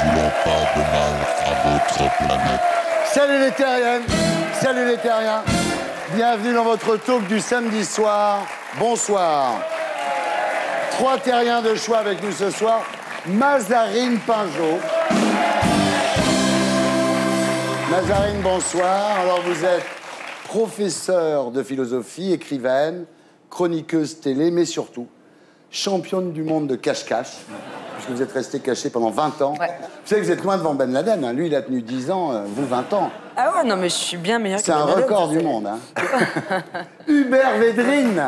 voulant pas de mal à votre planète. Salut les terriens, salut les terriens. Bienvenue dans votre talk du samedi soir. Bonsoir. 3 terriens de choix avec nous ce soir. Mazarine Pinjot. Mazarine, bonsoir. Alors vous êtes professeure de philosophie, écrivaine, chroniqueuse télé, mais surtout championne du monde de cache-cache, puisque vous êtes restée cachée pendant 20 ans. Ouais. Vous savez que vous êtes loin devant Ben Laden, hein. Lui, il a tenu 10 ans, vous 20 ans. Ah ouais, non, mais je suis bien meilleure que Ben Laden. C'est un record du monde, hein. Hubert Védrine.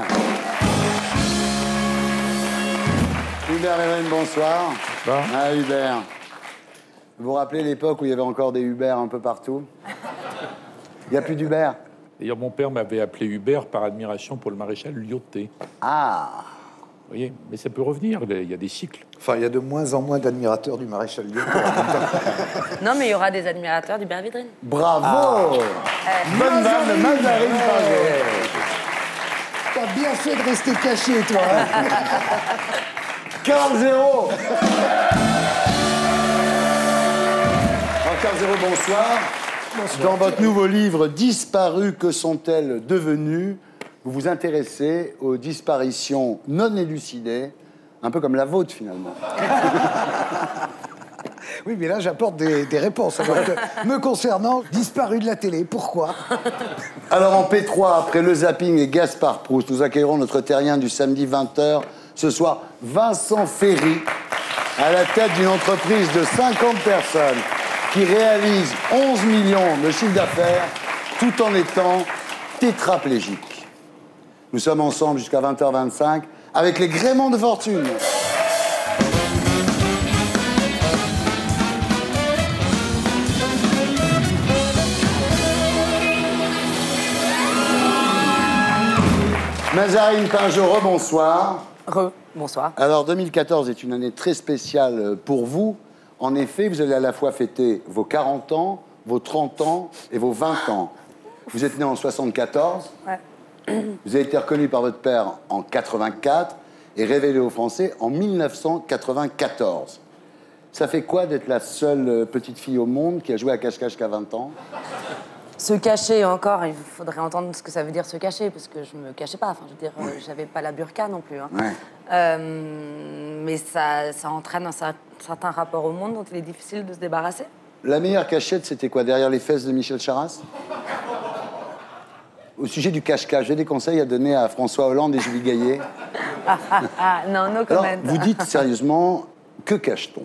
Hubert Védrine, bonsoir. Bonsoir. Ah, Hubert. Vous vous rappelez l'époque où il y avait encore des Hubert un peu partout? Il n'y a plus d'Hubert? D'ailleurs, mon père m'avait appelé Hubert par admiration pour le maréchal Lyoté. Ah. Vous voyez, mais ça peut revenir, il y a des cycles. Enfin, il y a de moins en moins d'admirateurs du maréchal Lyoté. Non, mais il y aura des admirateurs d'Hubert Védrine. Bravo. Bonne dame de Mazarine Pinjot. T'as bien fait de rester caché, toi. 15-0. Alors, 15-0, bonsoir. Dans votre nouveau livre « Disparues, que sont-elles devenues ?» vous vous intéressez aux disparitions non élucidées, un peu comme la vôtre, finalement. Oui, mais là, j'apporte des réponses. Alors que, me concernant, disparu de la télé, pourquoi? Alors, en P3, après le zapping et Gaspard Proust, nous accueillerons notre terrien du samedi 20h. Ce soir, Vincent Ferry, à la tête d'une entreprise de 50 personnes qui réalise 11 millions de chiffre d'affaires tout en étant tétraplégique. Nous sommes ensemble jusqu'à 20h25 avec les gréements de fortune. Mazarine Pinjot, rebonsoir. Bonsoir. Alors, 2014 est une année très spéciale pour vous. En effet, vous allez à la fois fêter vos 40 ans, vos 30 ans et vos 20 ans. Vous êtes né en 74. Ouais. Vous avez été reconnu par votre père en 84 et révélé aux Français en 1994. Ça fait quoi d'être la seule petite fille au monde qui a joué à cache-cache qu'à 20 ans? Se cacher encore, il faudrait entendre ce que ça veut dire se cacher, parce que je me cachais pas. Enfin, je veux dire, j'avais pas la burqa non plus. Hein. Ouais. Mais ça entraîne un certain rapport au monde dont il est difficile de se débarrasser. La meilleure cachette, c'était quoi? Derrière les fesses de Michel Charasse? Au sujet du cache-cache, j'ai des conseils à donner à François Hollande et Julie Gaillet. Non, no comment. Alors, vous dites sérieusement, que cache-t-on?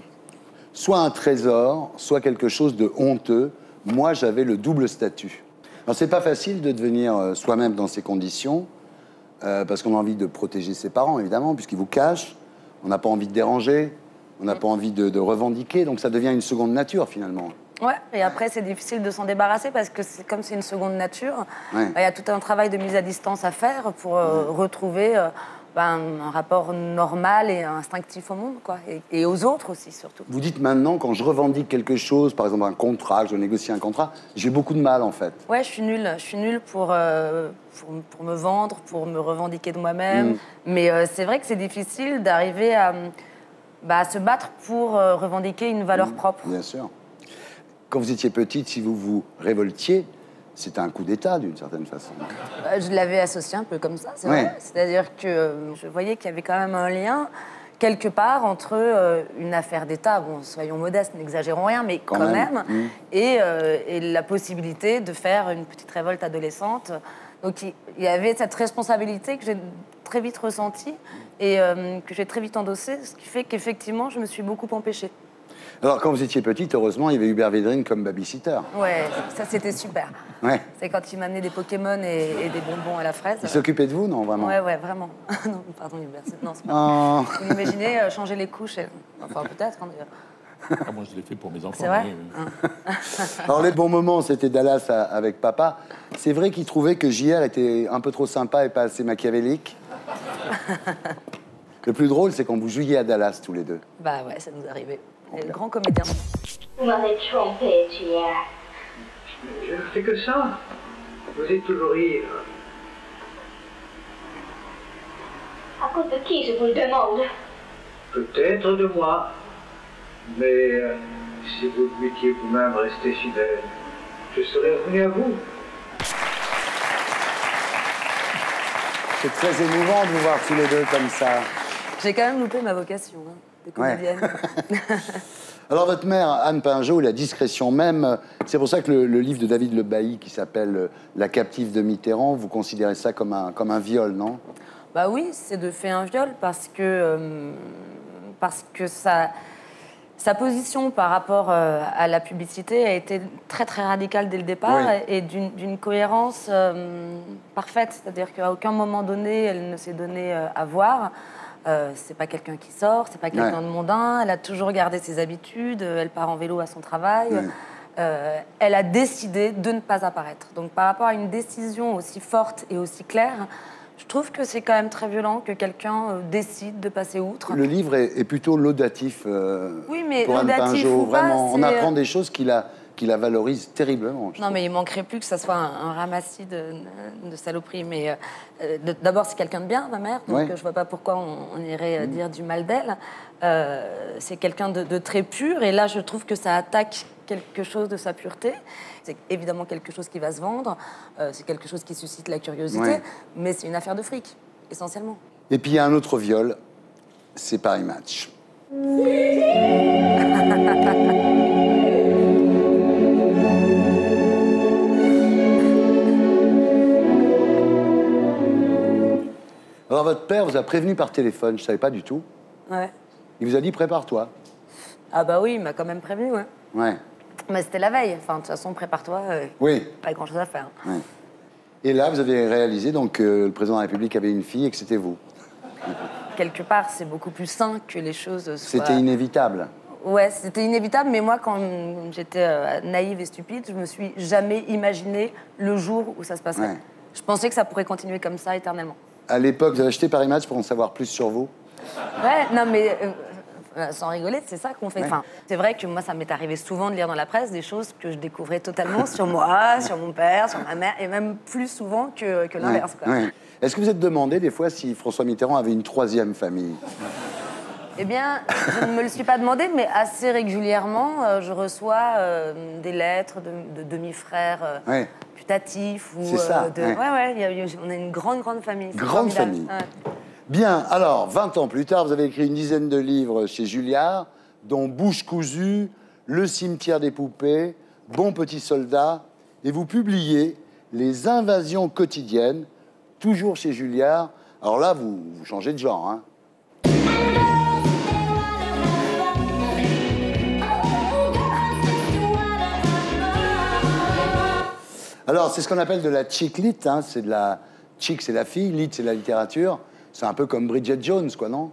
Soit un trésor, soit quelque chose de honteux. Moi, j'avais le double statut. Alors, c'est pas facile de devenir soi-même dans ces conditions, parce qu'on a envie de protéger ses parents, évidemment, puisqu'ils vous cachent. On n'a pas envie de déranger, on n'a pas envie de revendiquer, donc ça devient une seconde nature, finalement. Ouais, et après, c'est difficile de s'en débarrasser, parce que comme c'est une seconde nature, Ouais. il y a tout un travail de mise à distance à faire pour retrouver un rapport normal et instinctif au monde, quoi, et aux autres aussi, surtout. Vous dites maintenant, quand je revendique quelque chose, par exemple un contrat, je négocie un contrat, j'ai beaucoup de mal, en fait. Ouais, je suis nulle pour me vendre, pour me revendiquer de moi-même. Mais c'est vrai que c'est difficile d'arriver à se battre pour revendiquer une valeur propre. Bien sûr. Quand vous étiez petite, si vous vous révoltiez, c'était un coup d'État, d'une certaine façon. Je l'avais associé un peu comme ça, c'est Ouais. vrai. C'est-à-dire que je voyais qu'il y avait quand même un lien, quelque part, entre une affaire d'État, bon, soyons modestes, n'exagérons rien, mais quand même, et la possibilité de faire une petite révolte adolescente. Donc il y avait cette responsabilité que j'ai très vite ressentie et que j'ai très vite endossée, ce qui fait qu'effectivement, je me suis beaucoup empêchée. Alors, quand vous étiez petite, heureusement, il y avait Hubert Védrine comme babysitter. Ouais, ça c'était super. Ouais. C'est quand il m'amenait des Pokémon et des bonbons à la fraise. Il s'occupait de vous, non, vraiment? Ouais, vraiment. Non, pardon, Hubert, non, c'est pas. Oh. Vous imaginez changer les couches Enfin, peut-être. Hein, Ah, moi, je l'ai fait pour mes enfants. c'est vrai. Oui. Alors, les bons moments, c'était Dallas avec papa. C'est vrai qu'il trouvait que JR était un peu trop sympa et pas assez machiavélique. Le plus drôle, c'est quand vous jouiez à Dallas, tous les deux. Bah ouais, ça nous arrivait. Et le grand comédien. Vous m'avez trompé, JR. Je ne fais que ça. Vous êtes toujours rire. À cause de qui, je vous le demande? Peut-être de moi. Mais Si vous pouviez vous-même rester fidèle, je serais revenu à vous. C'est très émouvant de vous voir tous les deux comme ça. J'ai quand même loupé ma vocation de comédienne. Alors, votre mère, Anne Pinjot, la discrétion même, c'est pour ça que le livre de David Le Bailly, qui s'appelle La captive de Mitterrand, vous considérez ça comme un viol, non? Bah oui, c'est de fait un viol parce que sa position par rapport à la publicité a été très très radicale dès le départ et d'une cohérence parfaite. C'est-à-dire qu'à aucun moment donné, elle ne s'est donnée à voir. C'est pas quelqu'un qui sort, c'est pas quelqu'un de mondain. Elle a toujours gardé ses habitudes. Elle part en vélo à son travail. Elle a décidé de ne pas apparaître. Donc par rapport à une décision aussi forte et aussi claire, je trouve que c'est quand même très violent que quelqu'un décide de passer outre. Le livre est plutôt laudatif oui, mais pour Anne laudatif Pinjot. ou pas, Vraiment, on apprend des choses qui la valorisent terriblement. Non, mais il manquerait plus que ça soit un ramassis de saloperies. Mais d'abord, c'est quelqu'un de bien, ma mère, donc je vois pas pourquoi on irait dire du mal d'elle. C'est quelqu'un de très pur, et là, je trouve que ça attaque quelque chose de sa pureté. C'est évidemment quelque chose qui va se vendre, c'est quelque chose qui suscite la curiosité, mais c'est une affaire de fric, essentiellement. Et puis il y a un autre viol, c'est Paris Match. Alors votre père vous a prévenu par téléphone, je savais pas du tout. Ouais. Il vous a dit prépare-toi. Ah bah oui, il m'a quand même prévenu, Ouais. Mais c'était la veille. Enfin, de toute façon, prépare-toi. Pas grand-chose à faire. Ouais. Et là, vous avez réalisé donc que le président de la République avait une fille et que c'était vous. Quelque part, c'est beaucoup plus sain que les choses soient... C'était inévitable. Ouais, c'était inévitable, mais moi, quand j'étais naïve et stupide, je me suis jamais imaginé le jour où ça se passerait. Je pensais que ça pourrait continuer comme ça éternellement. À l'époque, vous avez acheté Paris Match pour en savoir plus sur vous? Ouais, non mais... sans rigoler, c'est ça qu'on fait. Enfin, c'est vrai que moi, ça m'est arrivé souvent de lire dans la presse des choses que je découvrais totalement sur moi, sur mon père, sur ma mère, et même plus souvent que l'inverse. Est-ce que vous êtes demandé des fois si François Mitterrand avait une troisième famille? Eh bien, je ne me le suis pas demandé, mais assez régulièrement, je reçois des lettres de demi-frères putatifs. C'est ça. On a une grande famille. Grande famille. Bien, alors, 20 ans plus tard, vous avez écrit une dizaine de livres chez Julliard, dont Bouche cousue, Le cimetière des poupées, Bon petit soldat, et vous publiez Les invasions quotidiennes, toujours chez Julliard. Alors là, vous changez de genre, hein. Alors, c'est ce qu'on appelle de la chick lit, hein. C'est de la... Chick, c'est la fille, lit, c'est la littérature. C'est un peu comme Bridget Jones, quoi, non?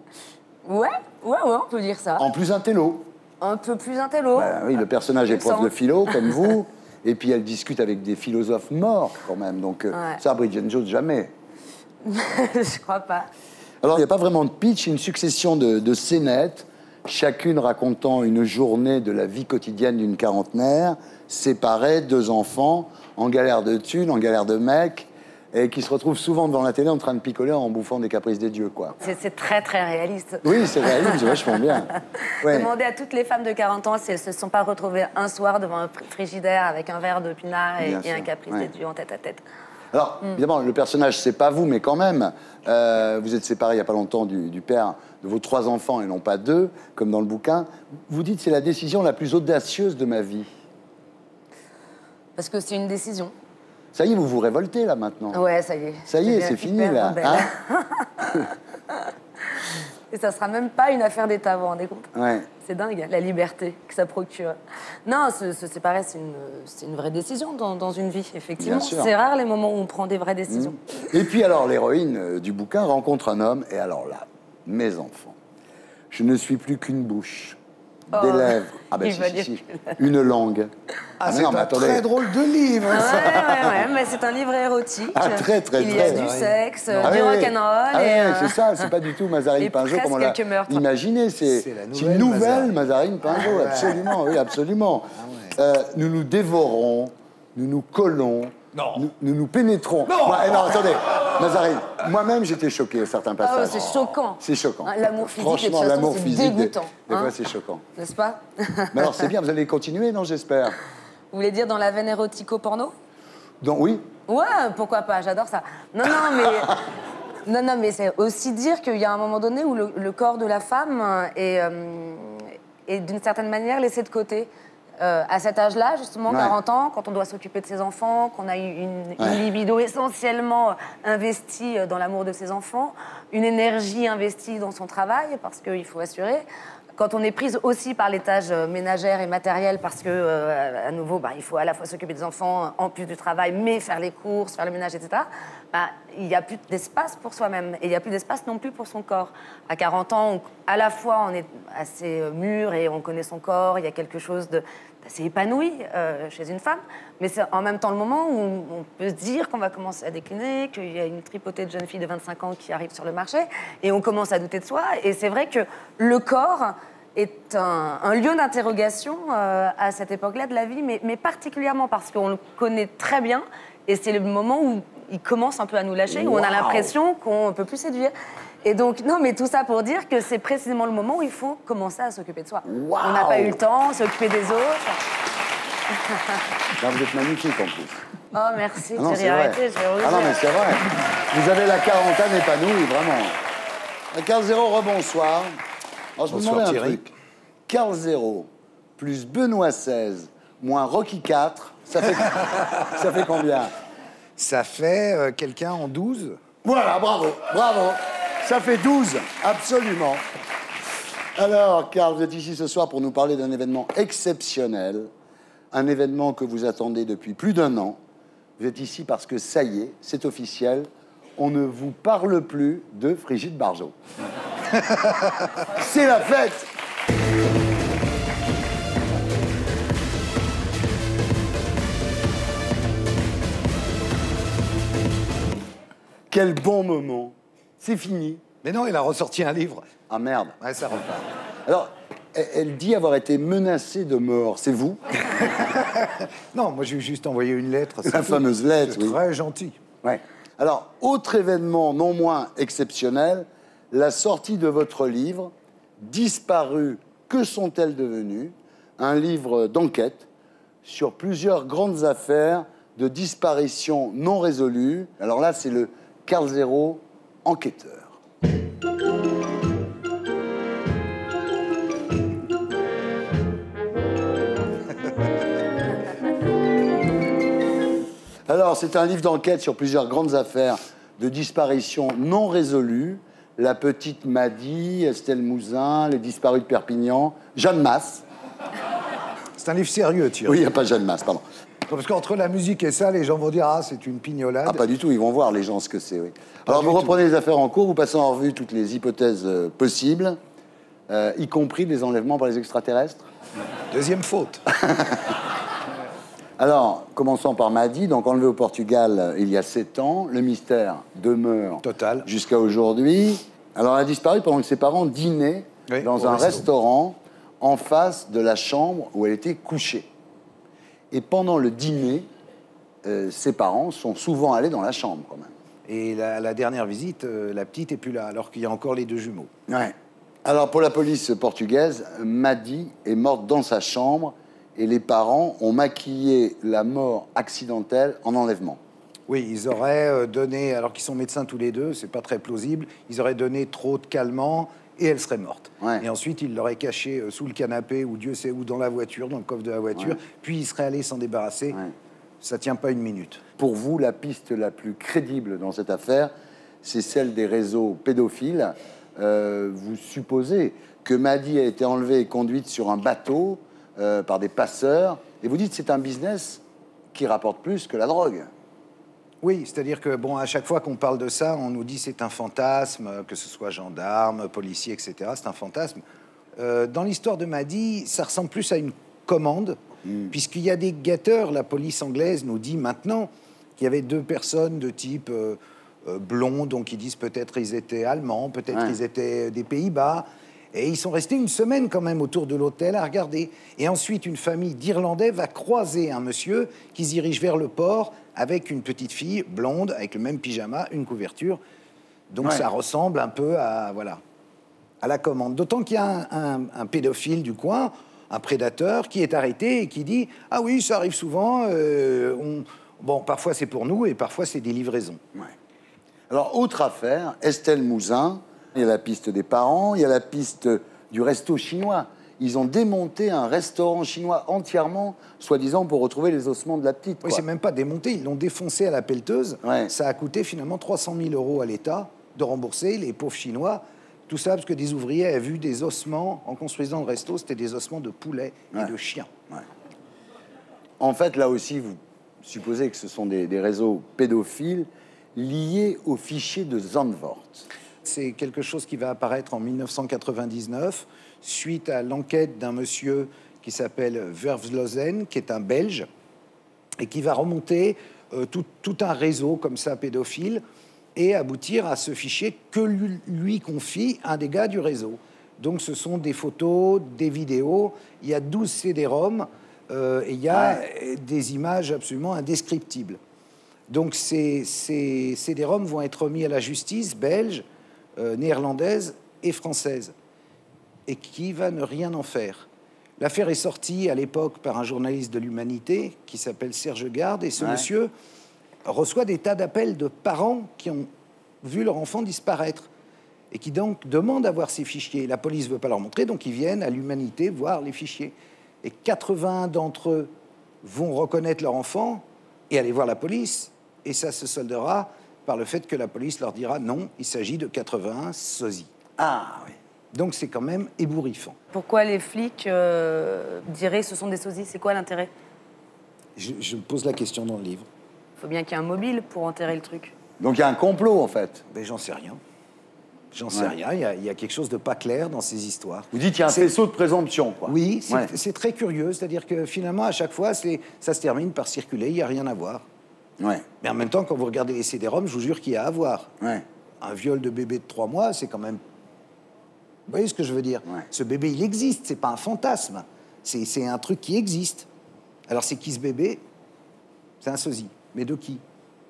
Ouais, on peut dire ça. En plus intello. Un peu plus intello. Bah, oui, le personnage est prof de philo, comme vous. Et puis, elle discute avec des philosophes morts, quand même. Donc, ça, Bridget Jones, jamais. Je crois pas. Alors, il n'y a pas vraiment de pitch, une succession de scénettes, chacune racontant une journée de la vie quotidienne d'une quarantenaire, séparée, 2 enfants, en galère de thunes, en galère de mecs, et qui se retrouvent souvent devant la télé en train de picoler en bouffant des caprices des dieux, quoi. C'est très, très réaliste. Oui, c'est réaliste, c'est vachement bien. Demandez à toutes les femmes de 40 ans si elles se sont pas retrouvées un soir devant un frigidaire avec un verre de pinard et un caprice des dieux en tête à tête. Alors, évidemment, le personnage, c'est pas vous, mais quand même, vous êtes séparés il n'y a pas longtemps du père de vos 3 enfants et non pas 2, comme dans le bouquin. Vous dites, c'est la décision la plus audacieuse de ma vie. Parce que c'est une décision. Ça y est, vous vous révoltez, là, maintenant. Ouais, ça y est. Ça y est, c'est fini, là. Hein? Et ça sera même pas une affaire d'État, vous vous rendez compte? Ouais. C'est dingue, la liberté que ça procure. Non, se séparer, c'est une vraie décision dans une vie, effectivement. C'est rare les moments où on prend des vraies décisions. Et puis alors, l'héroïne du bouquin rencontre un homme, et alors là, mes enfants, je ne suis plus qu'une bouche, des lèvres, une langue. Ah, c'est un très drôle de livre, ça. Ouais, mais c'est un livre érotique. Ah, très. Il y a du sexe, du rock'n'roll. C'est ça, c'est pas du tout Mazarine Pinjot comme on l'a imaginé. C'est une nouvelle Mazarine Pinjot, absolument, oui, absolument. Nous nous dévorons, nous nous collons, nous nous pénétrons. Non, non, attendez. Mazarine, moi-même, j'étais choqué à certains Ah ouais, passages. c'est choquant. C'est choquant. Hein, l'amour physique, et de toute Franchement, façon, l'amour c'est physique, dégoûtant. des hein. fois, c'est choquant. N'est-ce pas? Mais alors, c'est bien, vous allez continuer, non, j'espère? Vous voulez dire dans la veine érotico-porno? Donc, oui. Ouais, pourquoi pas, j'adore ça. Non, mais c'est aussi dire qu'il y a un moment donné où le corps de la femme est d'une certaine manière laissé de côté. À cet âge-là, justement, Ouais. 40 ans, quand on doit s'occuper de ses enfants, qu'on a une libido essentiellement investie dans l'amour de ses enfants, une énergie investie dans son travail, parce qu'il faut assurer. Quand on est prise aussi par les tâches ménagères et matérielles, parce que, à nouveau, il faut à la fois s'occuper des enfants, en plus du travail, mais faire les courses, faire le ménage, etc., il n'y a plus d'espace pour soi-même. Et il n'y a plus d'espace non plus pour son corps. À 40 ans, à la fois, on est assez mûr et on connaît son corps, il y a quelque chose d'assez épanoui chez une femme, mais c'est en même temps le moment où on peut se dire qu'on va commencer à décliner, qu'il y a une tripotée de jeunes filles de 25 ans qui arrivent sur le marché, et on commence à douter de soi. Et c'est vrai que le corps est un lieu d'interrogation à cette époque-là de la vie, mais particulièrement parce qu'on le connaît très bien, et c'est le moment où il commence un peu à nous lâcher, où on a l'impression qu'on ne peut plus séduire. Et donc, non, mais tout ça pour dire que c'est précisément le moment où il faut commencer à s'occuper de soi. On n'a pas eu le temps, s'occuper des autres. Là, vous êtes magnifique, en plus. Oh, merci, Ah non, j'ai c'est vrai. arrêté, je vais rougir. Ah non, mais c'est vrai. Vous avez la quarantaine épanouie, vraiment. 15-0, rebonsoir. Alors, je me Bonsoir, demandais un Thierry. truc. 15-0 plus Benoît 16 moins Rocky 4, ça fait combien? Ça fait quelqu'un en 12. Voilà, bravo, bravo. Ça fait 12, absolument. Alors, Karl, vous êtes ici ce soir pour nous parler d'un événement exceptionnel, un événement que vous attendez depuis plus d'1 an. Vous êtes ici parce que ça y est, c'est officiel, on ne vous parle plus de Brigitte Bardot. C'est la fête. Quel bon moment. C'est fini. Mais non, il a ressorti un livre. Ah merde. Ouais, ça repart. Alors, elle dit avoir été menacée de mort. C'est vous? Non, moi, j'ai juste envoyé une lettre. La fameuse lettre, C'est oui. très gentil. Ouais. Alors, autre événement non moins exceptionnel, la sortie de votre livre, Disparues, que sont-elles devenues? Un livre d'enquête sur plusieurs grandes affaires de disparitions non résolues. Alors là, c'est le Karl Zéro enquêteur. Alors, c'est un livre d'enquête sur plusieurs grandes affaires de disparitions non résolues. La petite Maddy, Estelle Mouzin, les disparus de Perpignan, Jeanne Masse. C'est un livre sérieux, Thierry. Oui, il n'y a pas Jeanne Masse, pardon. Parce qu'entre la musique et ça, les gens vont dire « Ah, c'est une pignolade Ah, pas du tout, ils vont voir les gens ce que c'est, oui. Alors, vous reprenez les affaires en cours, vous passez en revue toutes les hypothèses possibles, y compris les enlèvements par les extraterrestres. Deuxième faute. Alors, commençons par Maddy, donc enlevée au Portugal il y a 7 ans. Le mystère demeure Total. jusqu'à aujourd'hui. Alors, elle a disparu pendant que ses parents dînaient Oui, dans au un resto. restaurant en face de la chambre où elle était couchée. Et pendant le dîner, ses parents sont souvent allés dans la chambre, quand même. Et la dernière visite, la petite est plus là, alors qu'il y a encore les 2 jumeaux. Ouais. Alors, pour la police portugaise, Maddy est morte dans sa chambre et les parents ont maquillé la mort accidentelle en enlèvement. Oui, ils auraient donné, alors qu'ils sont médecins tous les deux, c'est pas très plausible, ils auraient donné trop de calmants et elle serait morte. Ouais. Et ensuite, ils l'auraient cachée sous le canapé ou Dieu sait où, dans la voiture, dans le coffre de la voiture, puis ils seraient allés s'en débarrasser. Ouais. Ça tient pas 1 minute. Pour vous, la piste la plus crédible dans cette affaire, c'est celle des réseaux pédophiles. Vous supposez que Maddy a été enlevée et conduite sur un bateau par des passeurs, et vous dites que c'est un business qui rapporte plus que la drogue. Oui, c'est-à-dire que, bon, à chaque fois qu'on parle de ça, on nous dit c'est un fantasme, que ce soit gendarme, policier, etc., c'est un fantasme. Dans l'histoire de Maddy, ça ressemble plus à une commande, puisqu'il y a des guetteurs, la police anglaise nous dit maintenant qu'il y avait 2 personnes de type blond, donc ils disent peut-être ils étaient allemands, peut-être ils étaient des Pays-Bas, Et ils sont restés une semaine quand même autour de l'hôtel à regarder. Et ensuite, une famille d'Irlandais va croiser un monsieur qui se dirige vers le port avec une petite fille blonde, avec le même pyjama, une couverture. Donc ça ressemble un peu à, voilà, à la commande. D'autant qu'il y a un pédophile du coin, un prédateur, qui est arrêté et qui dit « Ah oui, ça arrive souvent, bon, parfois c'est pour nous et parfois c'est des livraisons. Ouais. » Alors, autre affaire, Estelle Mouzin, il y a la piste des parents, il y a la piste du resto chinois. Ils ont démonté un restaurant chinois entièrement, soi-disant pour retrouver les ossements de la petite. Oui, c'est même pas démonté, ils l'ont défoncé à la pelleteuse. Ouais. Ça a coûté finalement 300 000 € à l'État de rembourser les pauvres Chinois. Tout ça parce que des ouvriers avaient vu des ossements en construisant le resto, c'était des ossements de poulet et de chiens. Ouais. En fait, là aussi, vous supposez que ce sont des réseaux pédophiles liés au fichier de Zandvoort. C'est quelque chose qui va apparaître en 1999, suite à l'enquête d'un monsieur qui s'appelle Vervlozen, qui est un Belge, et qui va remonter tout un réseau comme ça pédophile, et aboutir à ce fichier que lui confie un des gars du réseau. Donc ce sont des photos, des vidéos, il y a 12 CD-ROM, et il y a des images absolument indescriptibles. Donc ces CD-ROM vont être remis à la justice belge, néerlandaise et française, et qui va ne rien en faire. L'affaire est sortie à l'époque par un journaliste de l'Humanité qui s'appelle Serge Garde, et ce monsieur reçoit des tas d'appels de parents qui ont vu leur enfant disparaître et qui donc demandent à voir ces fichiers. La police ne veut pas leur montrer, donc ils viennent à l'Humanité voir les fichiers. Et 80 d'entre eux vont reconnaître leur enfant et aller voir la police, et ça se soldera par le fait que la police leur dira non, il s'agit de 81 sosies. Ah oui. Donc c'est quand même ébouriffant. Pourquoi les flics diraient ce sont des sosies? C'est quoi l'intérêt? Je pose la question dans le livre. Il faut bien qu'il y ait un mobile pour enterrer le truc. Donc il y a un complot, en fait. Ben, j'en sais rien. J'en sais rien. Il y a quelque chose de pas clair dans ces histoires. Vous dites qu'il y a un faisceau de présomption, quoi. Oui, c'est très curieux. C'est-à-dire que finalement, à chaque fois, ça se termine par circuler, il n'y a rien à voir. Ouais. Mais en même temps, quand vous regardez les CD-ROM, je vous jure qu'il y a à voir. Ouais. Un viol de bébé de 3 mois, c'est quand même... Vous voyez ce que je veux dire? Ce bébé, il existe, c'est pas un fantasme. C'est un truc qui existe. Alors c'est qui ce bébé? C'est un sosie. Mais de qui?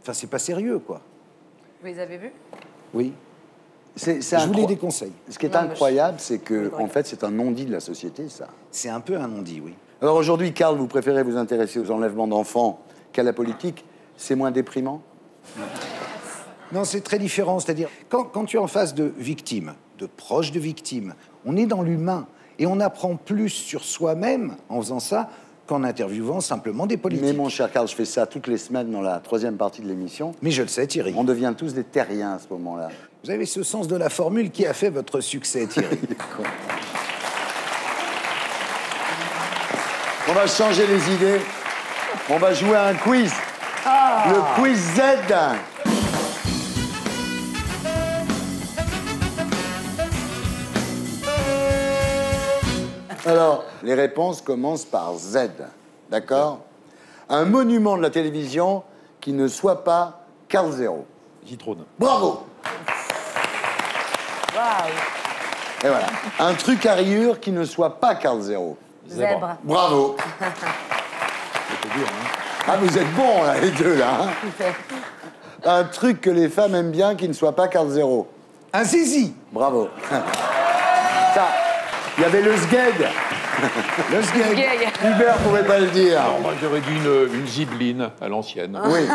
Enfin, c'est pas sérieux, quoi. Vous les avez vus? Oui. Je vous les déconseille. Ce qui est incroyable, c'est que, en fait, c'est un non-dit de la société, ça. C'est un peu un non-dit, oui. Alors aujourd'hui, Karl, vous préférez vous intéresser aux enlèvements d'enfants qu'à la politique. C'est moins déprimant? Non, c'est très différent. C'est-à-dire, quand tu es en face de victimes, de proches de victimes, on est dans l'humain. Et on apprend plus sur soi-même en faisant ça qu'en interviewant simplement des politiques. Mais mon cher Karl, je fais ça toutes les semaines dans la 3e partie de l'émission. Mais je le sais, Thierry. On devient tous des terriens à ce moment-là. Vous avez ce sens de la formule qui a fait votre succès, Thierry. On va changer les idées. On va jouer à un quiz. Le quiz Z. Alors, les réponses commencent par Z. D'accord? Un monument de la télévision qui ne soit pas Karl Zéro. Zitrone. Bravo! Waouh! Et voilà. Un truc à rayures qui ne soit pas Karl Zéro. Zèbre. Bravo! Ah, vous êtes bons, là, les deux, là. Hein? Un truc que les femmes aiment bien qui ne soit pas Karl Zéro. Un zizi. Bravo. Ça, il y avait le sgeg. Le sgeg. Hubert pouvait pas le dire. Alors, moi, j'aurais dit une zibeline à l'ancienne. Oui.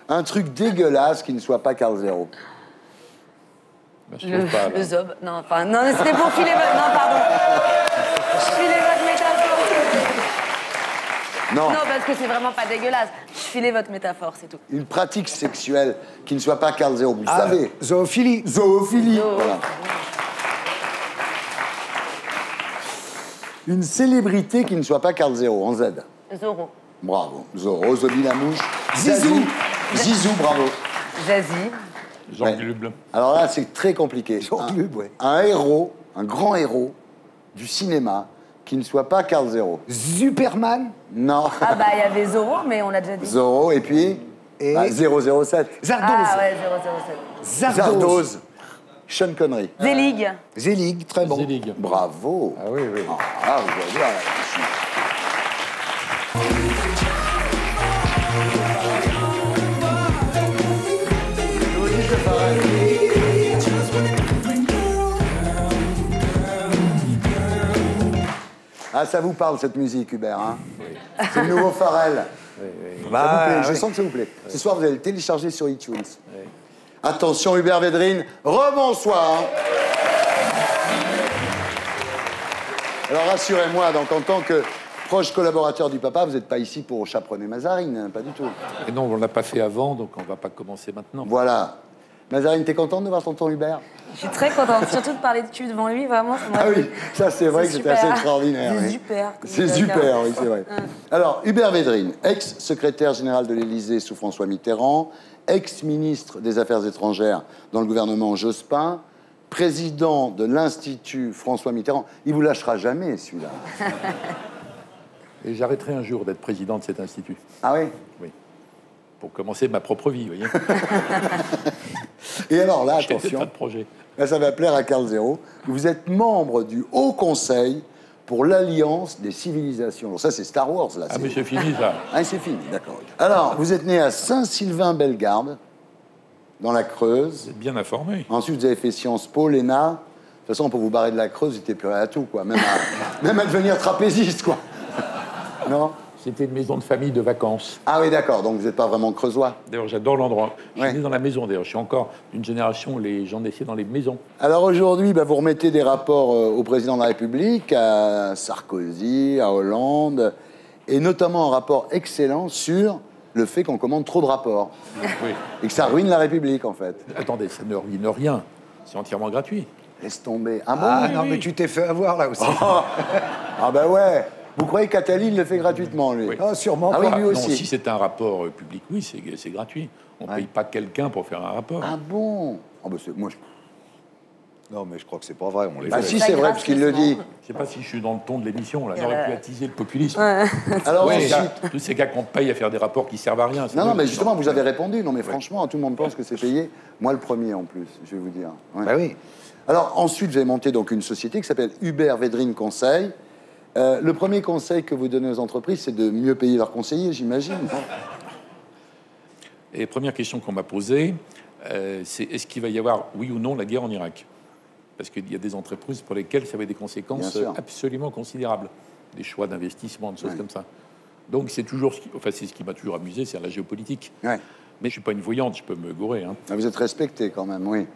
Un truc dégueulasse qui ne soit pas Karl Zéro. Ben, je trouve pas, là. Le zob. Non, enfin, non, mais c'était pour filer votre... Non, pardon. Filer votre métaphore. Non. Non, parce que c'est vraiment pas dégueulasse. Je filais votre métaphore, c'est tout. Une pratique sexuelle qui ne soit pas Karl Zéro, vous le savez. Zoophilie. Zoophilie. Voilà. Une célébrité qui ne soit pas Karl Zéro, en Z. Zorro. Bravo. Zorro, Zobie la mouche. Zizou. Zizou, bravo. Zazie. Jean Glub. Alors là, c'est très compliqué. Jean Glub, ouais. Un héros, un grand héros du cinéma qui ne soit pas Karl Zéro. Superman. Non. Ah bah, il y avait Zorro, mais on l'a déjà dit. Zorro, et puis Et 007. Zardoz. Ah ouais, 007. Zardoz. Sean Connery. Zelig. Zelig, très bon. Zelig. Bravo. Ah oui, oui. Ah, vous allez voir, là, je vous dis que c'est pareil. Ah, ça vous parle, cette musique, Hubert, hein? C'est le nouveau Pharrell. Ça vous plaît, je sens que ça vous plaît. Ce soir, vous allez le télécharger sur iTunes. Attention, Hubert Védrine, rebonsoir. Alors, rassurez-moi, donc, en tant que proche collaborateur du papa, vous n'êtes pas ici pour chaperonner Mazarine, hein, pas du tout. Et non, on ne l'a pas fait avant, donc on ne va pas commencer maintenant. Voilà. Mazarine, t'es contente de voir tonton Hubert? Je suis très contente, surtout de parler de cul devant lui, vraiment. Ça Ah oui, ça c'est vrai que c'était assez extraordinaire. C'est oui. super. C'est super, oui, c'est vrai. Alors, Hubert Védrine, ex-secrétaire général de l'Élysée sous François Mitterrand, ex-ministre des Affaires étrangères dans le gouvernement Jospin, président de l'Institut François Mitterrand. Il vous lâchera jamais, celui-là. Et j'arrêterai un jour d'être président de cet institut. Ah oui? Oui. Pour commencer ma propre vie, vous voyez. Et alors là, J'ai attention, pas de projet. là, ça va plaire à Carl Zéro. Vous êtes membre du Haut Conseil pour l'Alliance des civilisations. Alors ça, c'est Star Wars, là. Ah, mais c'est fini, ça. Ah, c'est fini, d'accord. Alors, vous êtes né à Saint-Sylvain-Bellegarde, dans la Creuse. Vous êtes bien informé. Ensuite, vous avez fait Sciences Po, l'ENA. De toute façon, pour vous barrer de la Creuse, vous n'étiez plus rien à tout, quoi. Même à devenir trapéziste, quoi. Non? C'était une maison de famille de vacances. Ah oui, d'accord. Donc, vous n'êtes pas vraiment creusois. D'ailleurs, j'adore l'endroit. Je Ouais. suis né dans la maison, d'ailleurs. Je suis encore d'une génération où les gens naissaient dans les maisons. Alors, aujourd'hui, bah, vous remettez des rapports au président de la République, à Sarkozy, à Hollande, et notamment un rapport excellent sur le fait qu'on commande trop de rapports. Oui. Et que ça ruine la République, en fait. Attendez, ça ne ruine rien. C'est entièrement gratuit. Laisse tomber. Ah bon? Ah oui, non, oui. mais tu t'es fait avoir là aussi. Ah bah ouais. Vous croyez qu'Attali le fait gratuitement, lui? Oui. Ah, sûrement Ah pas. oui, lui Non, aussi. si c'est un rapport public, oui, c'est gratuit. On ne paye pas quelqu'un pour faire un rapport. Ah bon? Ah bah moi, Non, mais je crois que c'est pas vrai. On les Bah fait. si, c'est vrai, parce qu'il le dit. Je ne sais pas si je suis dans le ton de l'émission, là. J'aurais pu attiser le populisme. Alors Oui, ensuite... tous ces gars qu'on paye à faire des rapports qui servent à rien. c'est Non, non, eux mais qui justement, sont- vous avez répondu. Non, mais franchement, tout le monde pense que c'est payé. Moi, le premier, en plus, je vais vous dire. Ouais. Bah oui. Alors, ensuite, vous avez monté donc une société qui s'appelle Hubert Védrine Conseil. Le premier conseil que vous donnez aux entreprises, c'est de mieux payer leurs conseillers, j'imagine. Et première question qu'on m'a posée, c'est est-ce qu'il va y avoir, oui ou non, la guerre en Irak? Parce qu'il y a des entreprises pour lesquelles ça avait des Bien conséquences sûr. absolument considérables. Des choix d'investissement, des choses comme ça. Donc c'est toujours, c'est ce qui m'a toujours amusé, c'est la géopolitique. Ouais. Mais je suis pas une voyante, je peux me gourer. Hein. Ah, vous êtes respecté quand même, oui.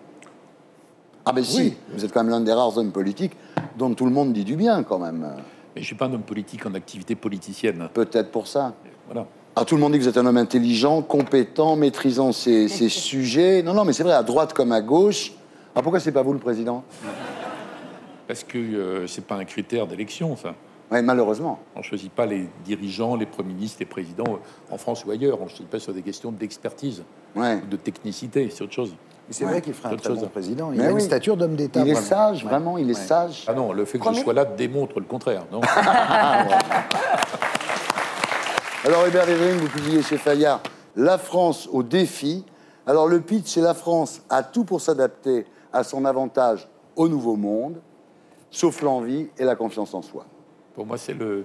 Ah ben si, Oui. vous êtes quand même l'un des rares hommes politiques dont tout le monde dit du bien quand même. Mais je suis pas un homme politique en activité politicienne. Peut-être pour ça. Voilà. Ah, tout le monde dit que vous êtes un homme intelligent, compétent, maîtrisant ses sujets. Non, non, mais c'est vrai, à droite comme à gauche. Ah, pourquoi c'est pas vous le président? Parce que c'est pas un critère d'élection, ça. Oui, malheureusement. On ne choisit pas les dirigeants, les premiers ministres, les présidents en France ou ailleurs. On ne choisit pas sur des questions d'expertise, Ouais. ou de technicité, c'est autre chose. Mais c'est vrai qu'il ferait un Autre très chose. bon président. Il Mais a une oui. stature d'homme d'État. Il est vraiment. sage, Ouais. vraiment, il est Ouais. sage. Ah non, le fait que Premier- je sois là démontre le contraire. Non. Alors, Hubert Védrine, vous publiez chez Fayard La France au défi. Alors, le pitch, c'est la France a tout pour s'adapter à son avantage au nouveau monde, sauf l'envie et la confiance en soi. Pour moi, c'est le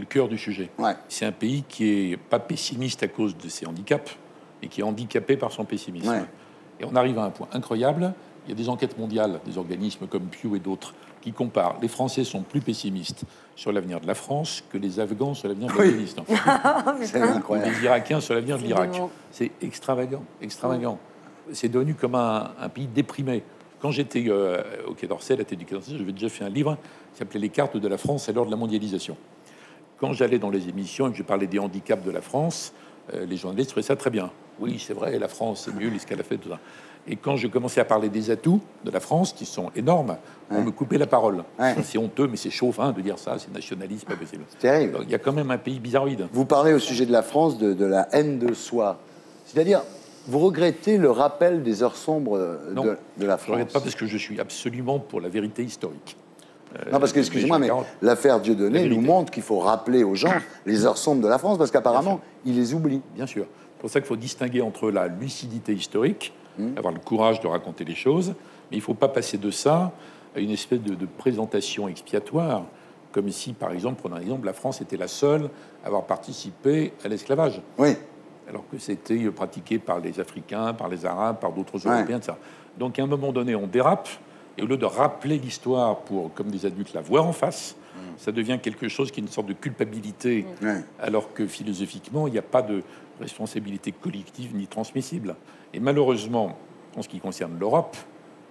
cœur du sujet. Ouais. C'est un pays qui est pas pessimiste à cause de ses handicaps, et qui est handicapé par son pessimisme. Ouais. Et on arrive à un point incroyable. Il y a des enquêtes mondiales, des organismes comme Pew et d'autres, qui comparent. Les Français sont plus pessimistes sur l'avenir de la France que les Afghans sur l'avenir de Oui. l'Afghanistan. C'est Ou incroyable. les Irakiens sur l'avenir de C'est l'Irak. dément. C'est extravagant, extravagant. C'est devenu comme un pays déprimé. Quand j'étais au Quai d'Orsay, à la tête du Quai d'Orsay, j'avais déjà fait un livre qui s'appelait Les cartes de la France à l'heure de la mondialisation. Quand j'allais dans les émissions et que je parlais des handicaps de la France, les journalistes trouvaient ça très bien. Oui, c'est vrai, la France, c'est mieux, ce qu'elle a fait, tout ça. Et quand je commençais à parler des atouts de la France, qui sont énormes, on me coupait la parole. Ouais. C'est honteux, mais c'est chauvin de dire ça, c'est nationaliste, pas possible. C'est terrible. Donc, il y a quand même un pays bizarroïde. Vous parlez au sujet de la France de la haine de soi. C'est-à-dire, vous regrettez le rappel des heures sombres Non, de la je ne regrette France. pas parce que je suis absolument pour la vérité historique. Non, parce que, excusez-moi, mais 40. l'affaire La Dieudonné vérité. nous montre qu'il faut rappeler aux gens les heures sombres de la France, parce qu'apparemment, ils les oublient. Bien sûr. C'est pour ça qu'il faut distinguer entre la lucidité historique, avoir le courage de raconter les choses, Mais il ne faut pas passer de ça à une espèce de présentation expiatoire, comme si, par exemple, prenons un exemple, la France était la seule à avoir participé à l'esclavage. Oui. Alors que c'était pratiqué par les Africains, par les Arabes, par d'autres Européens, etc. Donc, à un moment donné, on dérape, et au lieu de rappeler l'histoire pour, comme des adultes, la voir en face, ça devient quelque chose qui est une sorte de culpabilité, alors que philosophiquement, il n'y a pas de responsabilité collective ni transmissible. Et malheureusement, en ce qui concerne l'Europe,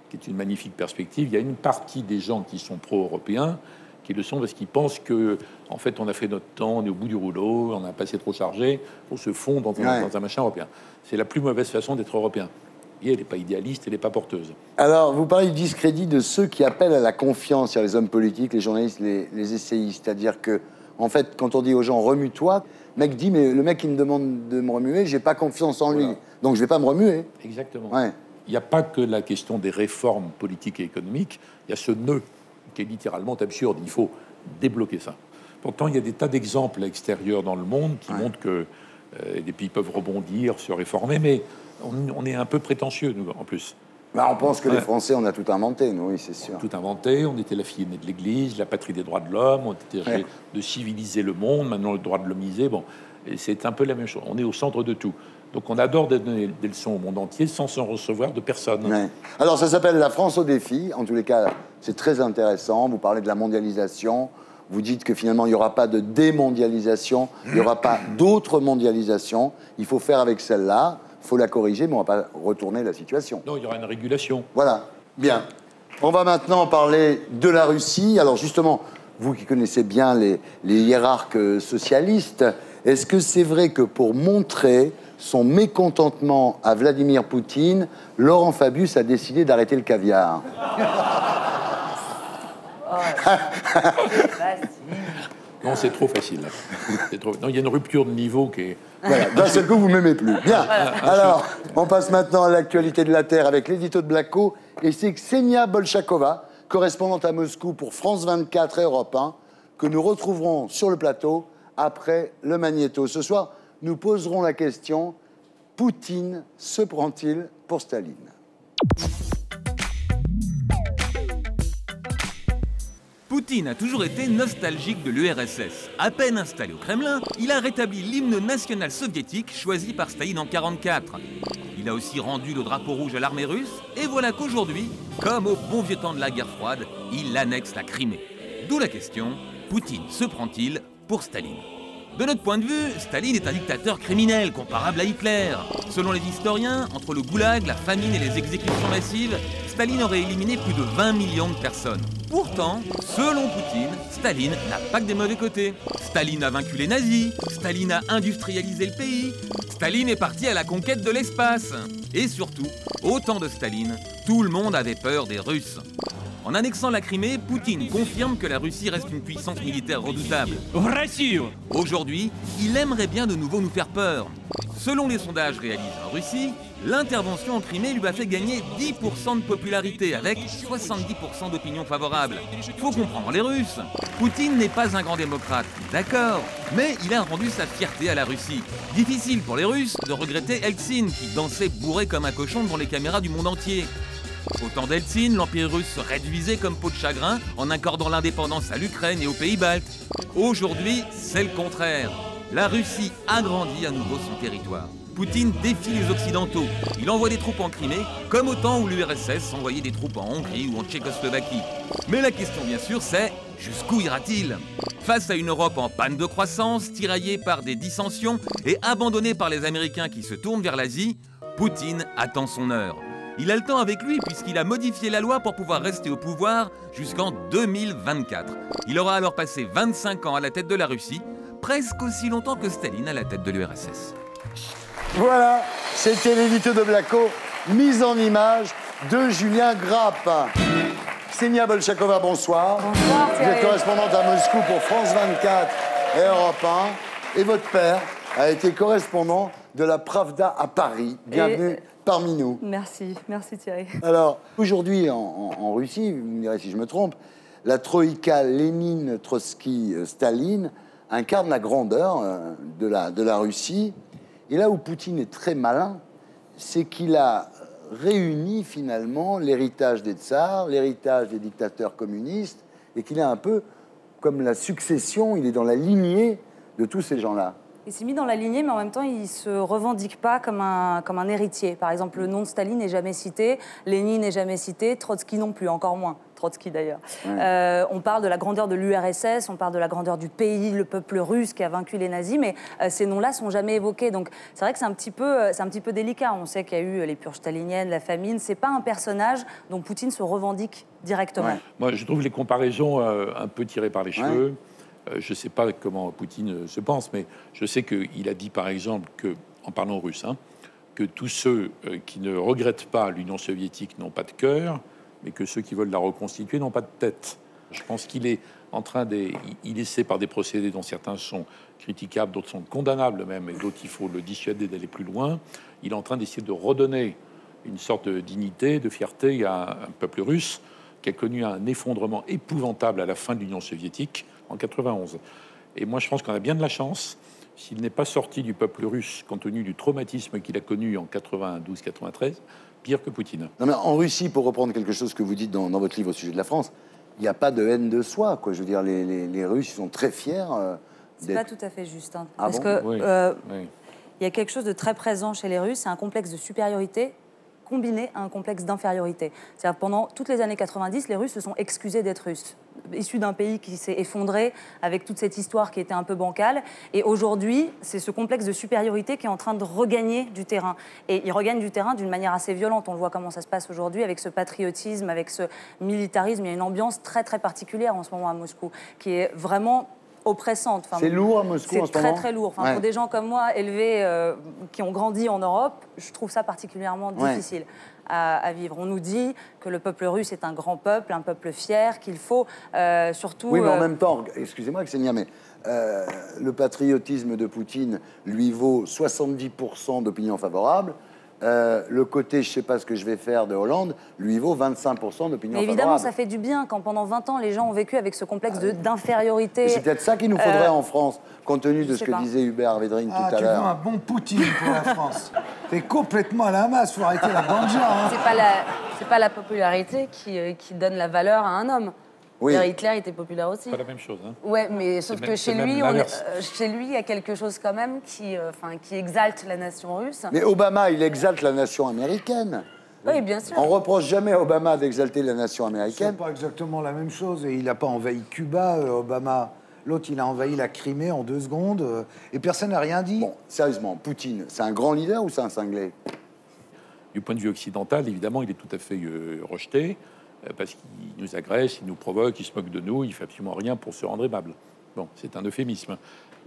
qui est une magnifique perspective, il y a une partie des gens qui sont pro-européens qui le sont parce qu'ils pensent que, en fait, on a fait notre temps, on est au bout du rouleau, on a passé trop chargé, on se fond dans un machin européen. C'est la plus mauvaise façon d'être européen. Et elle n'est pas idéaliste, elle n'est pas porteuse. Alors, vous parlez du discrédit de ceux qui appellent à la confiance sur les hommes politiques, les journalistes, les essayistes. C'est-à-dire que, en fait, quand on dit aux gens « remue-toi », le mec dit « mais le mec qui me demande de me remuer, j'ai pas confiance en lui, donc je vais pas me remuer ». Exactement. Ouais. Il n'y a pas que la question des réformes politiques et économiques, il y a ce nœud qui est littéralement absurde. Il faut débloquer ça. Pourtant, il y a des tas d'exemples extérieurs dans le monde qui montrent que les pays peuvent rebondir, se réformer, mais on est un peu prétentieux, nous, en plus. Bah, on pense que les Français, on a tout inventé, nous, oui, c'est sûr. Tout inventé, on était la fille aînée de l'Église, la patrie des droits de l'homme, on était chargé de civiliser le monde, maintenant le droit de l'homiser, bon, et c'est un peu la même chose. On est au centre de tout. Donc on adore donner des leçons au monde entier sans s'en recevoir de personne. Ouais. Alors ça s'appelle La France au défi. En tous les cas, c'est très intéressant. Vous parlez de la mondialisation. Vous dites que finalement, il n'y aura pas de démondialisation. Il n'y aura pas d'autre mondialisation. Il faut faire avec celle-là. Il faut la corriger, mais on ne va pas retourner la situation. Non, il y aura une régulation. Voilà. Bien. On va maintenant parler de la Russie. Alors justement, vous qui connaissez bien les hiérarques socialistes, est-ce que c'est vrai que pour montrer son mécontentement à Vladimir Poutine, Laurent Fabius a décidé d'arrêter le caviar? Non, c'est trop facile. Non, il y a une rupture de niveau qui est... Voilà, d'un seul coup, vous ne m'aimez plus. Bien. Alors, on passe maintenant à l'actualité de la Terre avec l'édito de Blacko. Et c'est Ksenia Bolchakova, correspondante à Moscou pour France 24 et Europe 1, que nous retrouverons sur le plateau après le magnéto. Ce soir, nous poserons la question: Poutine se prend-il pour Staline? Poutine a toujours été nostalgique de l'URSS. À peine installé au Kremlin, il a rétabli l'hymne national soviétique choisi par Staline en 1944. Il a aussi rendu le drapeau rouge à l'armée russe, et voilà qu'aujourd'hui, comme au bon vieux temps de la guerre froide, il annexe la Crimée. D'où la question: Poutine se prend-il pour Staline? De notre point de vue, Staline est un dictateur criminel comparable à Hitler. Selon les historiens, entre le goulag, la famine et les exécutions massives, Staline aurait éliminé plus de 20 millions de personnes. Pourtant, selon Poutine, Staline n'a pas que des mauvais côtés. Staline a vaincu les nazis, Staline a industrialisé le pays, Staline est parti à la conquête de l'espace. Et surtout, au temps de Staline, tout le monde avait peur des Russes. En annexant la Crimée, Poutine confirme que la Russie reste une puissance militaire redoutable. Aujourd'hui, il aimerait bien de nouveau nous faire peur. Selon les sondages réalisés en Russie, l'intervention en Crimée lui a fait gagner 10% de popularité avec 70% d'opinion favorable. Faut comprendre les Russes. Poutine n'est pas un grand démocrate, d'accord, mais il a rendu sa fierté à la Russie. Difficile pour les Russes de regretter Eltsine qui dansait bourré comme un cochon devant les caméras du monde entier. Au temps d'Eltsine, l'Empire russe se réduisait comme peau de chagrin en accordant l'indépendance à l'Ukraine et aux pays baltes. Aujourd'hui, c'est le contraire. La Russie agrandit à nouveau son territoire. Poutine défie les Occidentaux. Il envoie des troupes en Crimée, comme au temps où l'URSS envoyait des troupes en Hongrie ou en Tchécoslovaquie. Mais la question, bien sûr, c'est jusqu'où ira-t-il? Face à une Europe en panne de croissance, tiraillée par des dissensions et abandonnée par les Américains qui se tournent vers l'Asie, Poutine attend son heure. Il a le temps avec lui puisqu'il a modifié la loi pour pouvoir rester au pouvoir jusqu'en 2024. Il aura alors passé 25 ans à la tête de la Russie, presque aussi longtemps que Staline à la tête de l'URSS. Voilà, c'était l'édito de Blacko, mise en image de Julien Grappe. Ksenia Bolchakova, bonsoir. Bonsoir, Vous êtes correspondante à Moscou pour France 24 et Europe 1. Et votre père a été correspondant de la Pravda à Paris. Bienvenue parmi nous. Merci Thierry. Alors, aujourd'hui en Russie, vous me direz si je me trompe, la troïka Lénine, Trotsky, Staline incarne la grandeur de la Russie. Et là où Poutine est très malin, c'est qu'il a réunit finalement l'héritage des tsars, l'héritage des dictateurs communistes, et qu'il est un peu comme la succession, il est dans la lignée de tous ces gens-là. Il s'est mis dans la lignée, mais en même temps, il ne se revendique pas comme un héritier. Par exemple, le nom de Staline n'est jamais cité, Lénine n'est jamais cité, Trotsky non plus, encore moins. Trotsky d'ailleurs. Ouais. On parle de la grandeur de l'URSS, on parle de la grandeur du pays, le peuple russe qui a vaincu les nazis, mais ces noms-là ne sont jamais évoqués. Donc c'est vrai que c'est un petit peu délicat. On sait qu'il y a eu les purges staliniennes, la famine. Ce n'est pas un personnage dont Poutine se revendique directement. Ouais. Moi, je trouve les comparaisons un peu tirées par les cheveux. Ouais. Je ne sais pas comment Poutine se pense, mais je sais qu'il a dit, par exemple, que, en parlant russe, que tous ceux qui ne regrettent pas l'Union soviétique n'ont pas de cœur, mais que ceux qui veulent la reconstituer n'ont pas de tête. Je pense qu'il est en train il essaie par des procédés dont certains sont critiquables, d'autres sont condamnables même, et d'autres il faut le dissuader d'aller plus loin. Il est en train d'essayer de redonner une sorte de dignité, de fierté à un peuple russe qui a connu un effondrement épouvantable à la fin de l'Union soviétique en 91. Et moi, je pense qu'on a bien de la chance, s'il n'est pas sorti du peuple russe, compte tenu du traumatisme qu'il a connu en 92-93, pire que Poutine. Non, mais en Russie, pour reprendre quelque chose que vous dites dans votre livre au sujet de la France, il n'y a pas de haine de soi, quoi. Je veux dire, les Russes, ils sont très fiers. C'est pas tout à fait juste. Ah parce bon que oui. Il y a quelque chose de très présent chez les Russes, c'est un complexe de supériorité combiné à un complexe d'infériorité. C'est-à-dire pendant toutes les années 90, les Russes se sont excusés d'être Russes, issus d'un pays qui s'est effondré avec toute cette histoire qui était un peu bancale. Et aujourd'hui, c'est ce complexe de supériorité qui est en train de regagner du terrain. Et il regagne du terrain d'une manière assez violente. On le voit comment ça se passe aujourd'hui avec ce patriotisme, avec ce militarisme. Il y a une ambiance très très particulière en ce moment à Moscou, qui est vraiment oppressante. Enfin, c'est lourd à Moscou en ce moment. C'est très très lourd. Enfin, pour des gens comme moi, élevés, qui ont grandi en Europe, je trouve ça particulièrement difficile à vivre. On nous dit que le peuple russe est un grand peuple, un peuple fier, qu'il faut surtout... Oui, mais en même temps, excusez-moi Ksenia, mais le patriotisme de Poutine lui vaut 70% d'opinion favorable. Le côté « je ne sais pas ce que je vais faire » de Hollande lui vaut 25% d'opinion favorable. Évidemment, ça fait du bien quand pendant 20 ans, les gens ont vécu avec ce complexe d'infériorité. C'est peut-être ça qu'il nous faudrait en France, compte tenu de ce que disait Hubert Védrine tout à l'heure. Tu veux un bon Poutine pour la France. T'es complètement à la masse, faut arrêter la banja. C'est pas la popularité qui donne la valeur à un homme. Oui. Hitler était populaire aussi. C'est pas la même chose. Ouais, mais sauf que chez lui, il y a quelque chose quand même qui exalte la nation russe. Mais Obama, il exalte la nation américaine. Oui, bien sûr. On reproche jamais à Obama d'exalter la nation américaine. C'est pas exactement la même chose. Et il n'a pas envahi Cuba, Obama. L'autre, il a envahi la Crimée en 2 secondes. Et personne n'a rien dit. Bon, sérieusement, Poutine, c'est un grand leader ou c'est un cinglé? Du point de vue occidental, évidemment, il est tout à fait rejeté. Parce qu'il nous agresse, il nous provoque, il se moque de nous, il fait absolument rien pour se rendre aimable. Bon, c'est un euphémisme.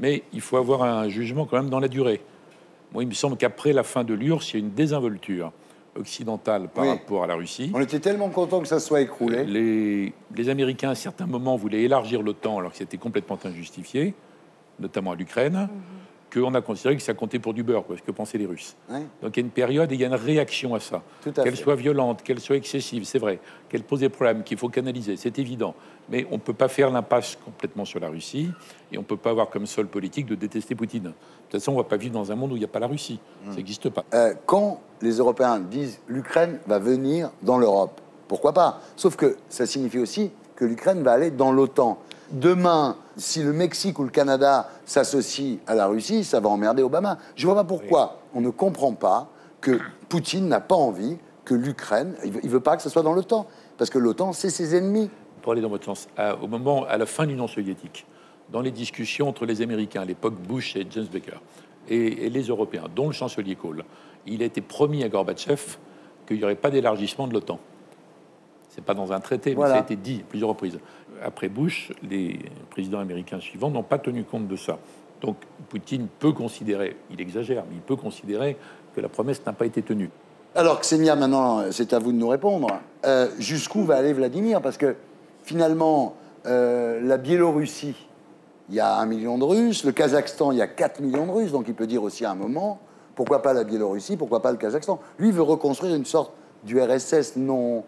Mais il faut avoir un jugement quand même dans la durée. Moi, il me semble qu'après la fin de l'URSS, il y a une désinvolture occidentale par rapport à la Russie. On était tellement contents que ça soit écroulé. Les Américains, à certains moments, voulaient élargir l'OTAN alors que c'était complètement injustifié, notamment à l'Ukraine, qu'on a considéré que ça comptait pour du beurre, quoi, ce que pensaient les Russes. Donc il y a une période et il y a une réaction à ça. Qu'elle soit violente, qu'elle soit excessive, c'est vrai. Qu'elle pose des problèmes qu'il faut canaliser, c'est évident. Mais on ne peut pas faire l'impasse complètement sur la Russie et on ne peut pas avoir comme seule politique de détester Poutine. De toute façon, on ne va pas vivre dans un monde où il n'y a pas la Russie. Ça n'existe pas. Quand les Européens disent l'Ukraine va venir dans l'Europe, pourquoi pas? Sauf que ça signifie aussi que l'Ukraine va aller dans l'OTAN. Demain, si le Mexique ou le Canada s'associent à la Russie, ça va emmerder Obama. Je ne vois pas pourquoi on ne comprend pas que Poutine n'a pas envie que l'Ukraine... Il ne veut pas que ce soit dans l'OTAN, parce que l'OTAN, c'est ses ennemis. Pour aller dans votre sens, à la fin de l'Union soviétique, dans les discussions entre les Américains, à l'époque Bush et James Baker, et les Européens, dont le chancelier Kohl, il a été promis à Gorbatchev qu'il n'y aurait pas d'élargissement de l'OTAN. C'est pas dans un traité, mais ça a été dit à plusieurs reprises. Après Bush, les présidents américains suivants n'ont pas tenu compte de ça. Donc Poutine peut considérer, il exagère, mais il peut considérer que la promesse n'a pas été tenue. Alors Ksenia, maintenant, c'est à vous de nous répondre. Jusqu'où va aller Vladimir? Parce que finalement, la Biélorussie, il y a 1 million de Russes. Le Kazakhstan, il y a 4 millions de Russes. Donc il peut dire aussi à un moment, pourquoi pas la Biélorussie, pourquoi pas le Kazakhstan? Lui, il veut reconstruire une sorte d'URSS non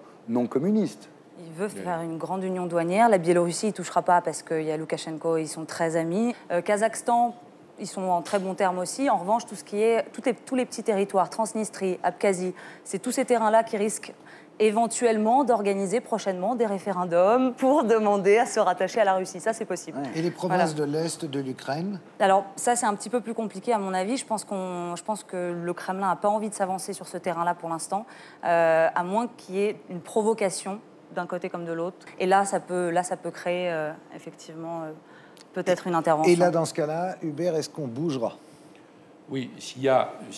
communiste. Il veut faire une grande union douanière. La Biélorussie, il ne touchera pas parce qu'il y a Loukachenko, ils sont très amis. Kazakhstan, ils sont en très bons termes aussi. En revanche, tout ce qui est tous les petits territoires, Transnistrie, Abkhazie, c'est tous ces terrains-là qui risquent éventuellement d'organiser prochainement des référendums pour demander à se rattacher à la Russie. Ça, c'est possible. Et les provinces de l'Est de l'Ukraine? Alors, ça, c'est un petit peu plus compliqué, à mon avis. Je pense que le Kremlin n'a pas envie de s'avancer sur ce terrain-là pour l'instant, à moins qu'il y ait une provocation d'un côté comme de l'autre. Et là, ça peut créer, effectivement, peut-être une intervention. Et là, dans ce cas-là, Hubert, est-ce qu'on bougera? Oui, si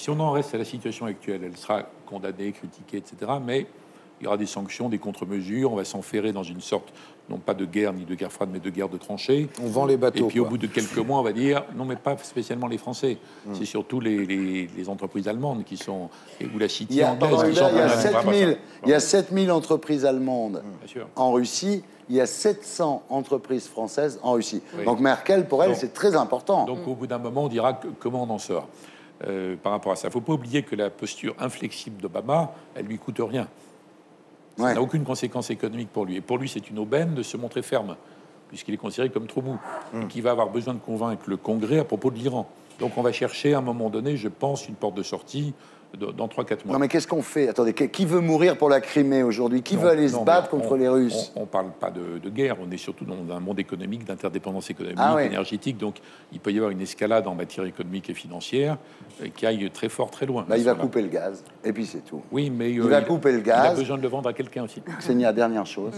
on en reste à la situation actuelle, elle sera condamnée, critiquée, etc. Mais il y aura des sanctions, des contre-mesures. On va s'enferrer dans une sorte, non pas de guerre ni de guerre froide, mais de guerre de tranchées. On vend les bateaux. Et puis au bout de quelques mois, on va dire, non, mais pas spécialement les Français. C'est surtout les entreprises allemandes qui sont, ou la City anglaise. Il y a 7000 entreprises allemandes en Russie. Il y a 700 entreprises françaises en Russie. Oui. Donc Merkel, pour elle, c'est très important. Donc au bout d'un moment, on dira comment on en sort par rapport à ça. Il ne faut pas oublier que la posture inflexible d'Obama, elle ne lui coûte rien. Ça n'a aucune conséquence économique pour lui. Et pour lui, c'est une aubaine de se montrer ferme, puisqu'il est considéré comme trop mou, et qu'il va avoir besoin de convaincre le Congrès à propos de l'Iran. Donc on va chercher, à un moment donné, je pense, une porte de sortie dans 3-4 mois. Non, mais qu'est-ce qu'on fait? Attendez, qui veut mourir pour la Crimée aujourd'hui? Qui veut aller se battre contre les Russes? On ne parle pas de guerre, on est surtout dans un monde économique, d'interdépendance économique, énergétique. Donc il peut y avoir une escalade en matière économique et financière qui aille très fort, très loin. Il va couper le gaz, et puis c'est tout. Oui, mais il va couper le gaz. Il a besoin de le vendre à quelqu'un aussi. Ksenia, dernière chose.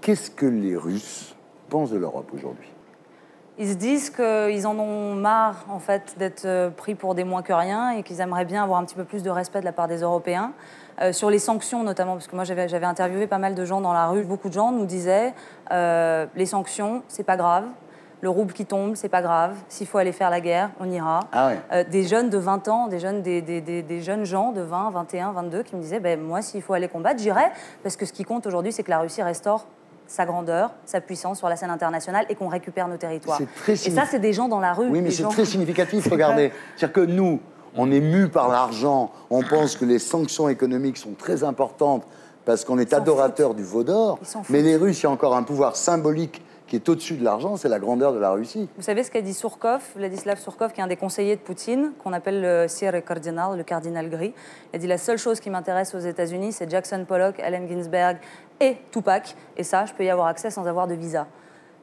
Qu'est-ce que les Russes pensent de l'Europe aujourd'hui? Ils se disent qu'ils en ont marre, en fait, d'être pris pour des moins que rien et qu'ils aimeraient bien avoir un petit peu plus de respect de la part des Européens. Sur les sanctions, notamment, parce que moi, j'avais interviewé pas mal de gens dans la rue. Beaucoup de gens nous disaient les sanctions, c'est pas grave. Le rouble qui tombe, c'est pas grave. S'il faut aller faire la guerre, on ira. Des jeunes de 20 ans, des jeunes gens de 20, 21, 22 qui me disaient moi, s'il faut aller combattre, j'irai. Parce que ce qui compte aujourd'hui, c'est que la Russie restaure sa grandeur, sa puissance sur la scène internationale et qu'on récupère nos territoires. Et ça, c'est des gens dans la rue. Oui, mais c'est très significatif, regardez. C'est-à-dire que nous, on est mus par l'argent, on pense que les sanctions économiques sont très importantes parce qu'on est adorateur du veau d'or, mais les Russes, il y a encore un pouvoir symbolique qui est au-dessus de l'argent, c'est la grandeur de la Russie. Vous savez ce qu'a dit Surkov, Vladislav Surkov, qui est un des conseillers de Poutine, qu'on appelle le Serre Cardinal, le cardinal gris. Il a dit la seule chose qui m'intéresse aux États-Unis, c'est Jackson Pollock, Allen Ginsberg et Tupac. Et ça, je peux y avoir accès sans avoir de visa.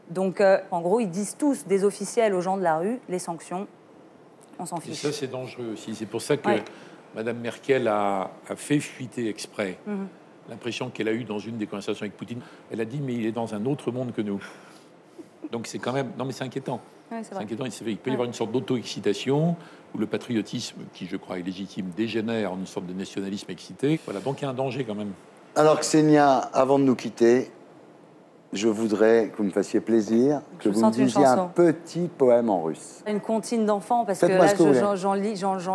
Donc, en gros, ils disent tous, des officiels aux gens de la rue, les sanctions, on s'en fiche. Et ça, c'est dangereux aussi. C'est pour ça que Mme Merkel a fait fuiter exprès l'impression qu'elle a eue dans une des conversations avec Poutine. Elle a dit, mais il est dans un autre monde que nous. Donc c'est quand même... Non, mais c'est inquiétant. C'est inquiétant. Il peut y avoir une sorte d'auto-excitation où le patriotisme, qui je crois est légitime, dégénère en une sorte de nationalisme excité. Voilà, donc il y a un danger quand même. Alors Ksenia, avant de nous quitter, je voudrais que vous me fassiez plaisir, que vous me disiez un petit poème en russe. Une comptine d'enfant, parce que là, j'en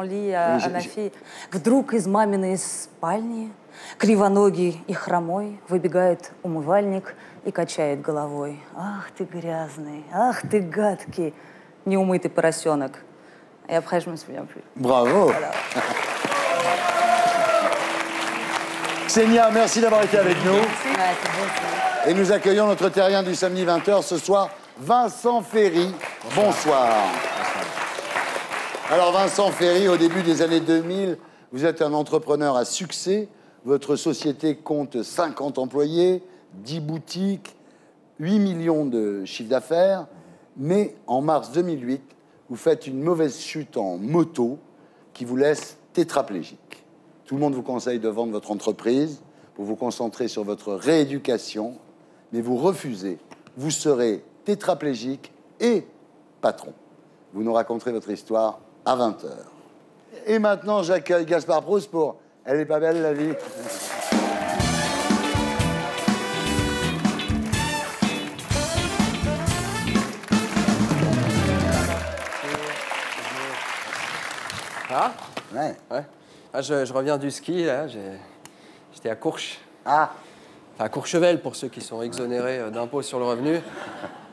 lis à ma fille. Вдруг из маминой спальни кривоногий и хромой выбегает умывальник и качает головой. Ах ты грязный, ах ты гадкий, неумытый поросенок. Et après, je me souviens plus. Bravo. Voilà. Ksenia, merci d'avoir été avec nous. Merci. Et nous accueillons notre terrien du samedi 20h ce soir, Vincent Ferry. Bonsoir. Alors Vincent Ferry, au début des années 2000, vous êtes un entrepreneur à succès. Votre société compte 50 employés, 10 boutiques, 8 millions de chiffre d'affaires. Mais en mars 2008, vous faites une mauvaise chute en moto qui vous laisse tétraplégique. Tout le monde vous conseille de vendre votre entreprise pour vous concentrer sur votre rééducation, mais vous refusez. Vous serez tétraplégique et patron. Vous nous raconterez votre histoire à 20h. Et maintenant, j'accueille Gaspard Proust pour « Elle est pas belle, la vie ». Ah ouais. Ah, je reviens du ski, là. J'étais à Courche. Ah. Enfin, à Courchevel, pour ceux qui sont exonérés d'impôts sur le revenu.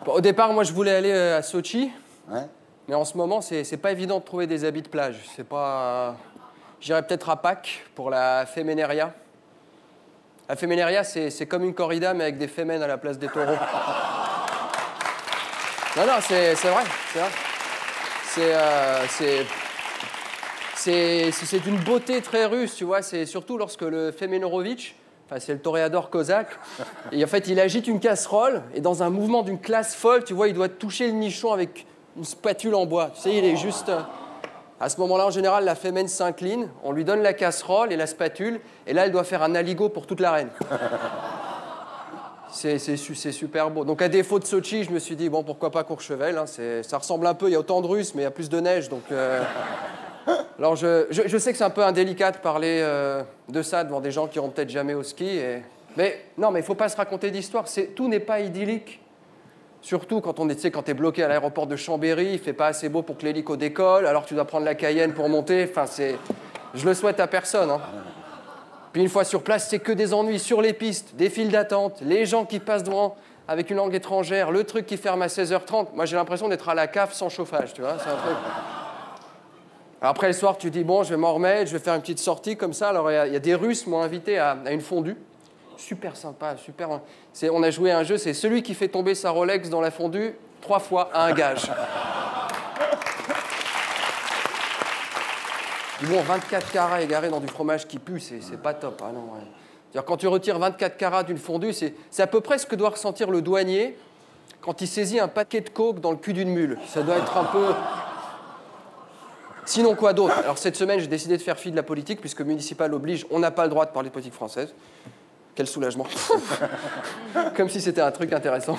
Bon, au départ, moi, je voulais aller à Sochi. Ouais. Mais en ce moment, c'est pas évident de trouver des habits de plage. C'est pas... J'irais peut-être à Pâques pour la Féménéria. La Féménéria, c'est comme une corrida, mais avec des fémènes à la place des taureaux. Non, c'est vrai, c'est vrai. C'est d'une beauté très russe, tu vois. C'est surtout lorsque le Femenorovic, enfin c'est le toréador cosaque, et en fait il agite une casserole et dans un mouvement d'une classe folle, tu vois, il doit toucher le nichon avec une spatule en bois. Tu sais, il est juste. À ce moment-là, en général, la fémène s'incline, on lui donne la casserole et la spatule, et là, elle doit faire un aligot pour toute l'arène. C'est super beau. Donc, à défaut de Sochi, je me suis dit, bon, pourquoi pas Courchevel, hein, ça ressemble un peu, il y a autant de Russes, mais il y a plus de neige, donc... Alors, je sais que c'est un peu indélicat de parler de ça devant des gens qui n'iront peut-être jamais au ski, mais non, mais il ne faut pas se raconter d'histoire, tout n'est pas idyllique. Surtout quand t'es bloqué à l'aéroport de Chambéry, il fait pas assez beau pour que l'hélico décolle, alors tu dois prendre la Cayenne pour monter. Enfin, je le souhaite à personne. Hein. Puis une fois sur place, c'est que des ennuis sur les pistes, des files d'attente, les gens qui passent devant avec une langue étrangère, le truc qui ferme à 16h30. Moi, j'ai l'impression d'être à la cave sans chauffage, tu vois. C'est un truc. Après le soir, tu dis bon, je vais m'en remettre, je vais faire une petite sortie comme ça. Alors il y a des Russes m'ont invité à une fondue. Super sympa, super. On a joué à un jeu, c'est celui qui fait tomber sa Rolex dans la fondue 3 fois à un gage. Bon, 24 carats égarés dans du fromage qui pue, c'est pas top. Hein, non, ouais. C'est-à-dire, quand tu retires 24 carats d'une fondue, c'est à peu près ce que doit ressentir le douanier quand il saisit un paquet de coke dans le cul d'une mule. Ça doit être un peu... Sinon, quoi d'autre? Alors, cette semaine, j'ai décidé de faire fi de la politique, puisque municipal oblige, on n'a pas le droit de parler de politique française. Quel soulagement. Comme si c'était un truc intéressant.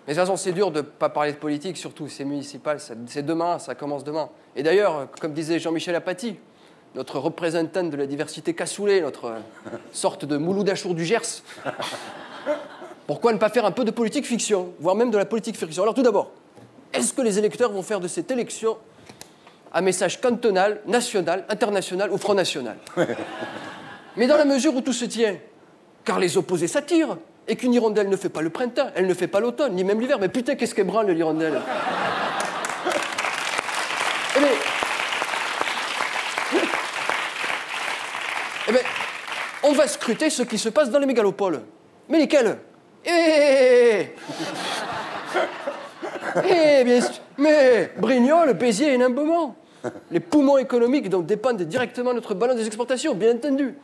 Mais de toute façon, c'est dur de ne pas parler de politique, surtout c'est municipal, c'est demain, ça commence demain. Et d'ailleurs, comme disait Jean-Michel Apathy, notre représentant de la diversité cassoulet, notre sorte de Mouloud Achour du Gers, pourquoi ne pas faire un peu de politique fiction, voire même de la politique fiction? Alors tout d'abord, est-ce que les électeurs vont faire de cette élection un message cantonal, national, international ou Front National? Mais dans la mesure où tout se tient, car les opposés s'attirent, et qu'une hirondelle ne fait pas le printemps, elle ne fait pas l'automne, ni même l'hiver. Mais putain, qu'est-ce qu'elle branle, l'hirondelle? Eh bien, on va scruter ce qui se passe dans les mégalopoles. Mais lesquels? Eh bien, mais Brignoles, Béziers et Nain-Beaumont. Les poumons économiques dont dépendent directement notre balance des exportations, bien entendu.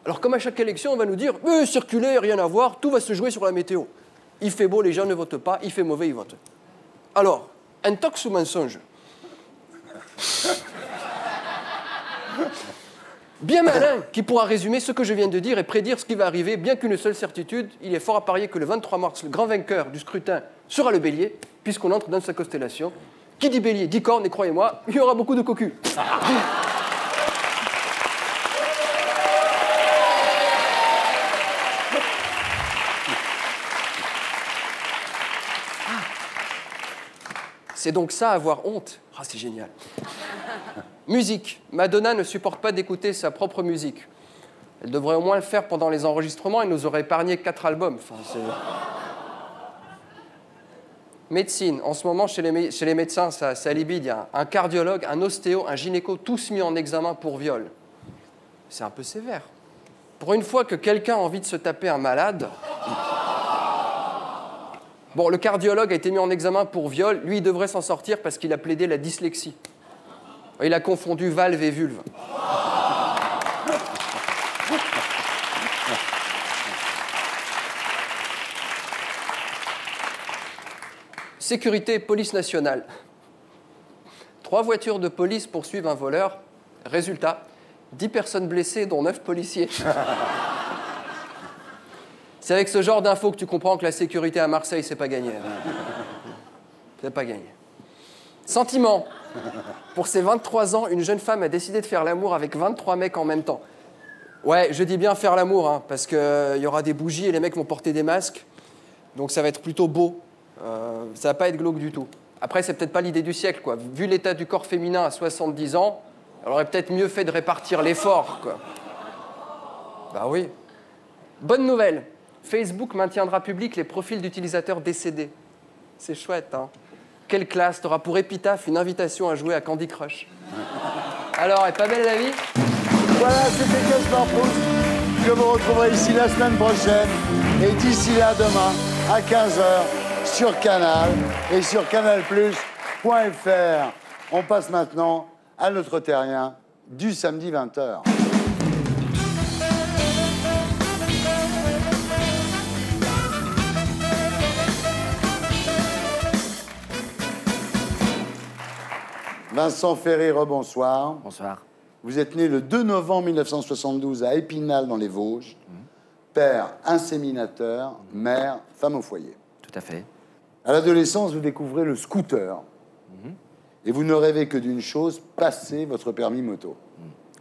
Alors, comme à chaque élection, on va nous dire « circuler, rien à voir, tout va se jouer sur la météo. Il fait beau, les gens ne votent pas, il fait mauvais, ils votent. » Alors, intox ou mensonge? Bien malin qui pourra résumer ce que je viens de dire et prédire ce qui va arriver, bien qu'une seule certitude, il est fort à parier que le 23 mars, le grand vainqueur du scrutin sera le Bélier, puisqu'on entre dans sa constellation. Qui dit Bélier dit corne, et croyez-moi, il y aura beaucoup de cocus. C'est donc ça, avoir honte. Ah, c'est génial. Musique. Madonna ne supporte pas d'écouter sa propre musique. Elle devrait au moins le faire pendant les enregistrements et nous aurait épargné 4 albums. Enfin, médecine. En ce moment, chez les médecins, ça libide. Il y a un cardiologue, un ostéo, un gynéco, tous mis en examen pour viol. C'est un peu sévère. Pour une fois que quelqu'un a envie de se taper un malade... Bon, le cardiologue a été mis en examen pour viol. Lui, il devrait s'en sortir parce qu'il a plaidé la dyslexie. Il a confondu valve et vulve. Sécurité, police nationale. 3 voitures de police poursuivent un voleur. Résultat, 10 personnes blessées, dont 9 policiers. C'est avec ce genre d'infos que tu comprends que la sécurité à Marseille, c'est pas gagné. C'est pas gagné. Sentiment. Pour ses 23 ans, une jeune femme a décidé de faire l'amour avec 23 mecs en même temps. Ouais, je dis bien faire l'amour, hein, parce qu'il y aura des bougies et les mecs vont porter des masques. Donc ça va être plutôt beau. Ça va pas être glauque du tout. Après, c'est peut-être pas l'idée du siècle, quoi. Vu l'état du corps féminin à 70 ans, elle aurait peut-être mieux fait de répartir l'effort, quoi. Bah oui. Bonne nouvelle. Facebook maintiendra public les profils d'utilisateurs décédés. C'est chouette, hein? Quelle classe, t'auras pour épitaphe une invitation à jouer à Candy Crush. Alors, est pas belle la vie? Voilà, c'était Gaspard Proust. Je vous retrouverai ici la semaine prochaine. Et d'ici là, demain, à 15h, sur Canal et sur Canal+, On passe maintenant à notre terrien du samedi 20h. Vincent Ferry, rebonsoir. Bonsoir. Vous êtes né le 2 novembre 1972 à Épinal, dans les Vosges. Père inséminateur, mère femme au foyer. Tout à fait. À l'adolescence, vous découvrez le scooter. Et vous ne rêvez que d'une chose, passer votre permis moto.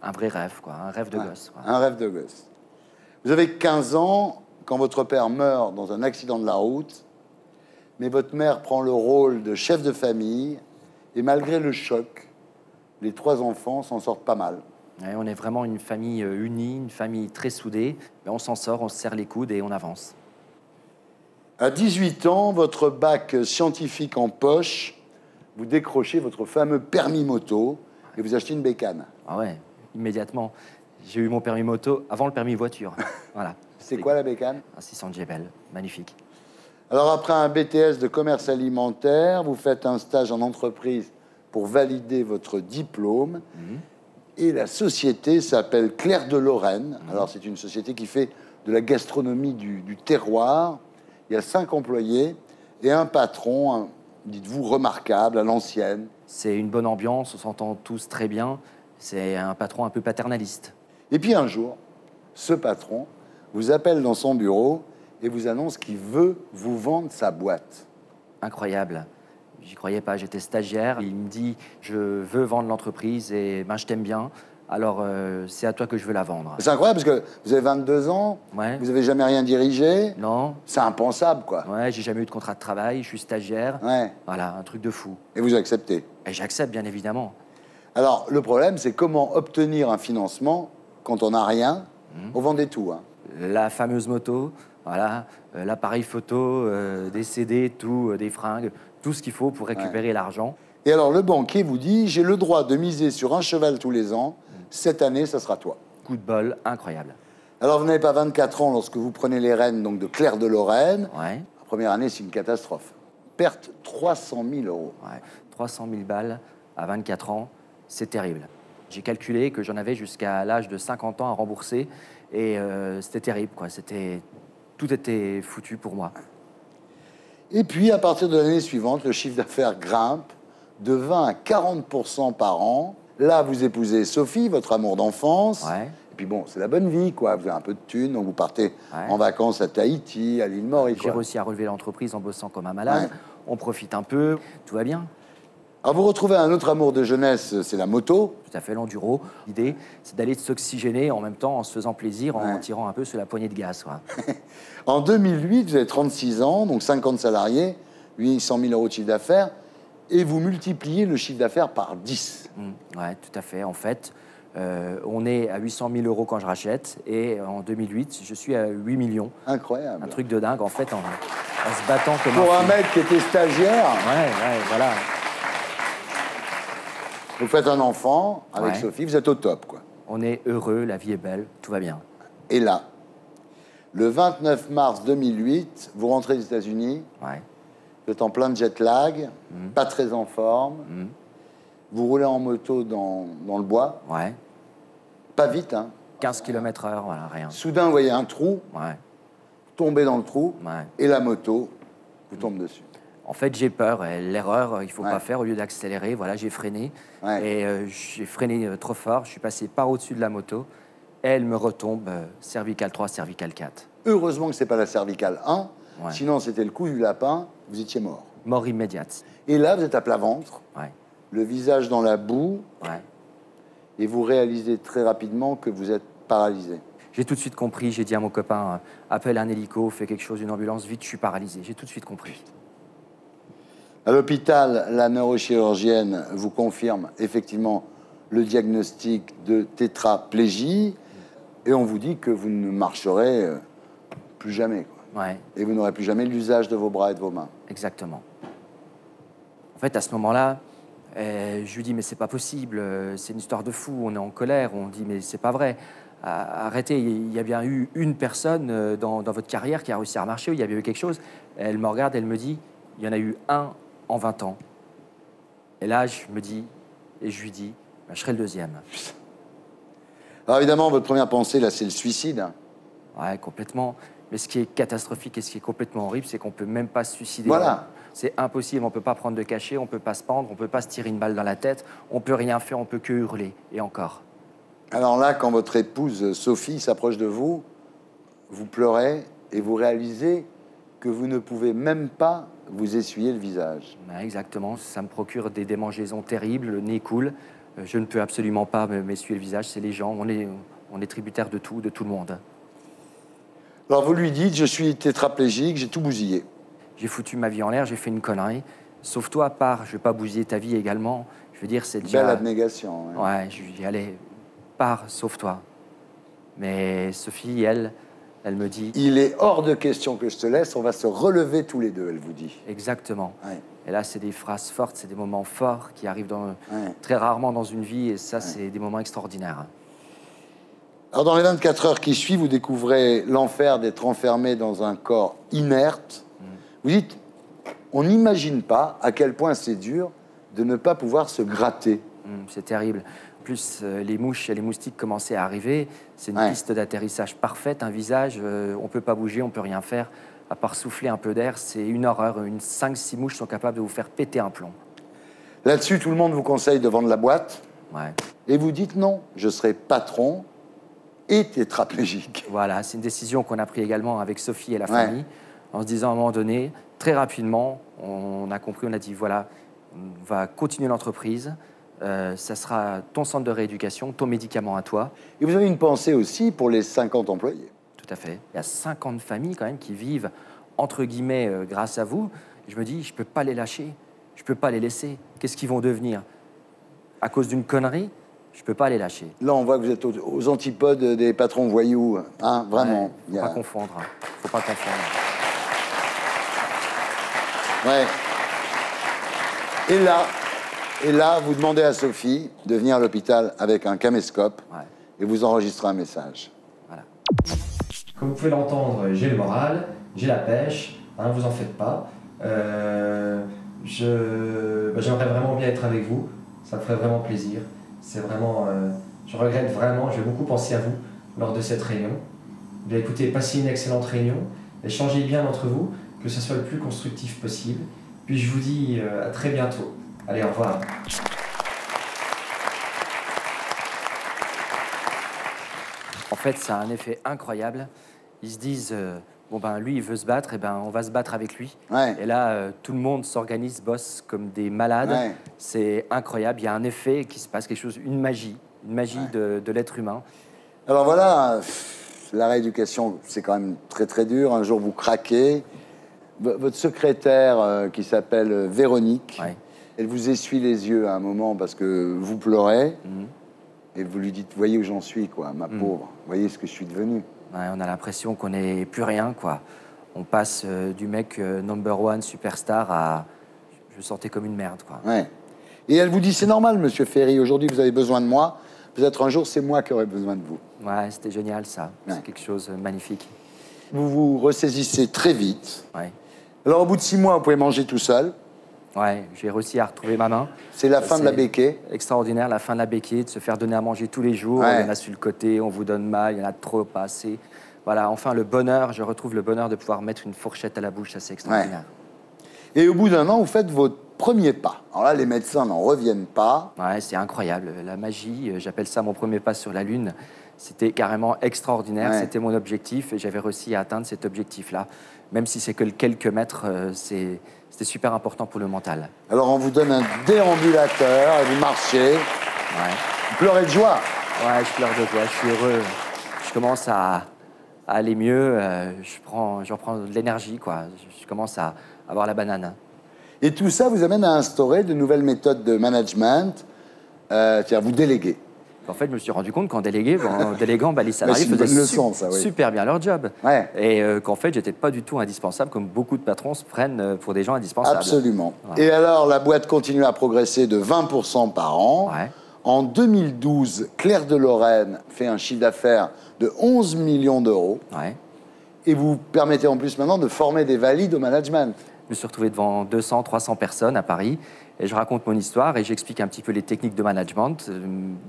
Un vrai rêve, quoi. Un rêve de gosse. Quoi. Un rêve de gosse. Vous avez 15 ans quand votre père meurt dans un accident de la route, mais votre mère prend le rôle de chef de famille, et malgré le choc, les 3 enfants s'en sortent pas mal. Ouais, on est vraiment une famille unie, une famille très soudée. Mais on s'en sort, on se serre les coudes et on avance. À 18 ans, votre bac scientifique en poche, vous décrochez votre fameux permis moto et vous achetez une bécane. Ah ouais, immédiatement. J'ai eu mon permis moto avant le permis voiture. Voilà. C'est quoi la bécane? Un 600 Jebel, magnifique. Alors après un BTS de commerce alimentaire, vous faites un stage en entreprise pour valider votre diplôme. Et la société s'appelle Clair de Lorraine. Alors c'est une société qui fait de la gastronomie du terroir. Il y a 5 employés et un patron, dites-vous, remarquable, à l'ancienne. C'est une bonne ambiance, on s'entend tous très bien. C'est un patron un peu paternaliste. Et puis un jour, ce patron vous appelle dans son bureau et vous annonce qu'il veut vous vendre sa boîte. Incroyable. J'y croyais pas, j'étais stagiaire. Il me dit, je veux vendre l'entreprise et ben, je t'aime bien. Alors, c'est à toi que je veux la vendre. C'est incroyable parce que vous avez 22 ans, ouais. Vous n'avez jamais rien dirigé. Non. C'est impensable, quoi. Ouais, j'ai jamais eu de contrat de travail, je suis stagiaire. Ouais. Voilà, un truc de fou. Et vous acceptez? Et j'accepte, bien évidemment. Alors, le problème, c'est comment obtenir un financement quand on n'a rien. On vendait tout, hein. La fameuse moto, voilà, l'appareil photo, des CD, tout, des fringues, tout ce qu'il faut pour récupérer l'argent. Et alors, le banquier vous dit, j'ai le droit de miser sur un cheval tous les ans. Cette année, ça sera toi. Coup de bol incroyable. Alors, vous n'avez pas 24 ans lorsque vous prenez les rênes donc, de Clair de Lorraine. Ouais. La première année, c'est une catastrophe. Perte 300 000 euros. Ouais. 300 000 balles à 24 ans, c'est terrible. J'ai calculé que j'en avais jusqu'à l'âge de 50 ans à rembourser. Et c'était terrible, quoi. Tout était foutu pour moi. Et puis, à partir de l'année suivante, le chiffre d'affaires grimpe de 20 à 40% par an. Là, vous épousez Sophie, votre amour d'enfance. Ouais. Et puis bon, c'est la bonne vie, quoi. Vous avez un peu de thunes, donc vous partez en vacances à Tahiti, à l'île Maurice. J'ai réussi à relever l'entreprise en bossant comme un malade. Ouais. On profite un peu, tout va bien. Alors vous retrouvez un autre amour de jeunesse, c'est la moto. Tout à fait, l'enduro. L'idée, c'est d'aller s'oxygéner en même temps en se faisant plaisir, en tirant un peu sur la poignée de gaz. Quoi. En 2008, vous avez 36 ans, donc 50 salariés, 800 000 euros de chiffre d'affaires, et vous multipliez le chiffre d'affaires par 10. Ouais, tout à fait. En fait, on est à 800 000 euros quand je rachète, et en 2008, je suis à 8 millions. Incroyable. Un truc de dingue, en fait, en se battant comme pour un mec qui était stagiaire. Ouais, voilà. Vous faites un enfant avec Sophie, vous êtes au top, quoi. On est heureux, la vie est belle, tout va bien. Et là, le 29 mars 2008, vous rentrez des États-Unis. Ouais. Vous êtes en plein jet lag, pas très en forme. Vous roulez en moto dans le bois. Ouais. Pas vite, hein. 15 km/h, voilà, rien. Soudain, vous voyez un trou. Ouais. Vous tombez dans le trou. Ouais. Et la moto vous tombe dessus. En fait, j'ai peur. L'erreur, il ne faut pas faire. Au lieu d'accélérer, voilà, j'ai freiné. Et j'ai freiné trop fort. Je suis passé par au-dessus de la moto. Elle me retombe, cervicale 3, cervicale 4. Heureusement que ce n'est pas la cervicale 1. Sinon, c'était le coup du lapin. Vous étiez mort. Mort immédiate. Et là, vous êtes à plat ventre. Le visage dans la boue. Et vous réalisez très rapidement que vous êtes paralysé. J'ai tout de suite compris. J'ai dit à mon copain, appelle un hélico, fais quelque chose, une ambulance, vite, je suis paralysé. J'ai tout de suite compris. À l'hôpital, la neurochirurgienne vous confirme effectivement le diagnostic de tétraplégie et on vous dit que vous ne marcherez plus jamais. Quoi. Ouais. Et vous n'aurez plus jamais l'usage de vos bras et de vos mains. Exactement. En fait, à ce moment-là, je lui dis mais c'est pas possible, c'est une histoire de fou, on est en colère, on dit mais c'est pas vrai. Arrêtez, il y a bien eu une personne dans votre carrière qui a réussi à marcher, il y avait eu quelque chose. Elle me regarde, elle me dit, il y en a eu un en 20 ans. Et là, je me dis, et je lui dis, ben, je serai le deuxième. Alors évidemment, votre première pensée, là, c'est le suicide. Ouais, complètement. Mais ce qui est catastrophique et ce qui est complètement horrible, c'est qu'on ne peut même pas se suicider. Voilà. C'est impossible, on ne peut pas prendre de cachet, on ne peut pas se pendre, on ne peut pas se tirer une balle dans la tête, on ne peut rien faire, on ne peut que hurler, et encore. Alors là, quand votre épouse Sophie s'approche de vous, vous pleurez et vous réalisez que vous ne pouvez même pas vous essuyer le visage. Ouais, exactement, ça me procure des démangeaisons terribles, le nez coule, je ne peux absolument pas m'essuyer le visage, c'est les gens, on est tributaire de tout le monde. Alors vous lui dites, je suis tétraplégique, j'ai tout bousillé. J'ai foutu ma vie en l'air, j'ai fait une connerie. Sauve-toi, pars, je ne vais pas bousiller ta vie également. Je veux dire, c'est déjà... Belle abnégation. Ouais, je lui dis, allez, pars, sauve-toi. Mais Sophie, elle me dit... Il est hors de question que je te laisse, on va se relever tous les deux, elle vous dit. Exactement. Ouais. Et là, c'est des phrases fortes, c'est des moments forts qui arrivent très rarement dans une vie, et ça, c'est des moments extraordinaires. Alors, dans les 24 heures qui suivent, vous découvrez l'enfer d'être enfermé dans un corps inerte. Vous dites, on n'imagine pas à quel point c'est dur de ne pas pouvoir se gratter. C'est terrible. En plus, les mouches et les moustiques commençaient à arriver. C'est une piste d'atterrissage parfaite, un visage, on ne peut pas bouger, on ne peut rien faire, à part souffler un peu d'air. C'est une horreur. 5-6 mouches sont capables de vous faire péter un plomb. Là-dessus, tout le monde vous conseille de vendre la boîte. Ouais. Et vous dites, non, je serai patron et tétraplégique. Voilà, c'est une décision qu'on a prise également avec Sophie et la famille, en se disant à un moment donné, très rapidement, on a compris, on a dit, voilà, on va continuer l'entreprise, ça sera ton centre de rééducation, ton médicament à toi. Et vous avez une pensée aussi pour les 50 employés. Tout à fait. Il y a 50 familles quand même qui vivent, entre guillemets, grâce à vous. Et je me dis, je ne peux pas les lâcher, je ne peux pas les laisser. Qu'est-ce qu'ils vont devenir? À cause d'une connerie? Je ne peux pas les lâcher. Là, on voit que vous êtes aux antipodes des patrons voyous. Hein, vraiment. Il ne faut pas confondre. Faut pas confondre. Ouais. Et là, vous demandez à Sophie de venir à l'hôpital avec un caméscope et vous enregistrez un message. Voilà. Comme vous pouvez l'entendre, j'ai le moral, j'ai la pêche, hein, vous en faites pas. J'aimerais vraiment bien être avec vous, ça me ferait vraiment plaisir. C'est vraiment, je regrette vraiment, j'ai beaucoup pensé à vous lors de cette réunion. Bien écoutez, passez une excellente réunion, échangez bien entre vous, que ce soit le plus constructif possible. Puis je vous dis à très bientôt. Allez, au revoir. En fait, ça a un effet incroyable. Ils se disent, bon ben lui, il veut se battre, et ben on va se battre avec lui. Et là, tout le monde s'organise, bosse comme des malades. C'est incroyable. Il y a un effet qui se passe, quelque chose, une magie de l'être humain. Alors voilà, la rééducation, c'est quand même très très dur. Un jour, vous craquez. Votre secrétaire, qui s'appelle Véronique, elle vous essuie les yeux à un moment parce que vous pleurez. Et vous lui dites, voyez où j'en suis, quoi, ma pauvre. Voyez ce que je suis devenu. Ouais, on a l'impression qu'on n'est plus rien, quoi. On passe du mec number one superstar à... Je me sentais comme une merde, quoi. Ouais. Et elle vous dit, c'est normal, monsieur Ferry, aujourd'hui vous avez besoin de moi. Peut-être un jour, c'est moi qui aurai besoin de vous. Ouais, c'était génial, ça. C'est quelque chose de magnifique. Vous vous ressaisissez très vite. Ouais. Alors, au bout de 6 mois, vous pouvez manger tout seul. Ouais, j'ai réussi à retrouver ma main. C'est la fin de la béquée. Extraordinaire, la fin de la béquée, de se faire donner à manger tous les jours. Il y en a sur le côté, on vous donne mal, il y en a trop, pas assez. Voilà, enfin, le bonheur, je retrouve le bonheur de pouvoir mettre une fourchette à la bouche, ça c'est extraordinaire. Et au bout d'un an, vous faites votre premier pas. Alors là, les médecins n'en reviennent pas. Ouais, c'est incroyable, la magie, j'appelle ça mon premier pas sur la Lune. C'était carrément extraordinaire, c'était mon objectif et j'avais réussi à atteindre cet objectif-là. Même si c'est que quelques mètres, c'était super important pour le mental. Alors on vous donne un déambulateur et vous marchez. Vous pleurez de joie. Ouais, je pleure de joie, je suis heureux. Je commence à aller mieux, je reprends de l'énergie, quoi. Je commence à avoir la banane. Et tout ça vous amène à instaurer de nouvelles méthodes de management, c'est-à-dire vous déléguer. En fait, je me suis rendu compte qu'en déléguant, les salariés faisaient super bien leur job. Et qu'en fait, j'étais pas du tout indispensable, comme beaucoup de patrons se prennent pour des gens indispensables. Absolument. Voilà. Et alors, la boîte continue à progresser de 20% par an. En 2012, Claire de Lorraine fait un chiffre d'affaires de 11 millions d'euros. Et vous permettez en plus maintenant de former des valides au management. me suis retrouvé devant 200, 300 personnes à Paris et je raconte mon histoire et j'explique un petit peu les techniques de management,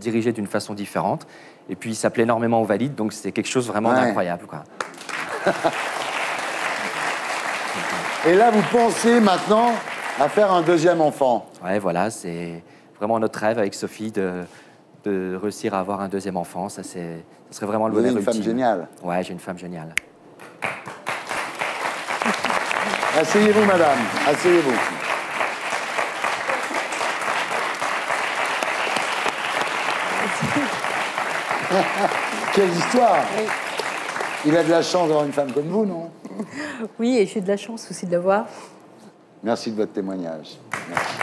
dirigées d'une façon différente. Et puis, ça plaît énormément aux valides, donc c'était quelque chose vraiment d'incroyable, quoi. Et là, vous pensez maintenant à faire un deuxième enfant? Ouais, voilà, c'est vraiment notre rêve avec Sophie de réussir à avoir un deuxième enfant. Ça serait vraiment le bonheur ultime. Vous avez une femme géniale. Ouais, j'ai une femme géniale. Asseyez-vous, madame. Asseyez-vous. Quelle histoire! Oui. Il a de la chance d'avoir une femme comme vous, non? Oui, et j'ai de la chance aussi de l'avoir. Merci de votre témoignage. Merci.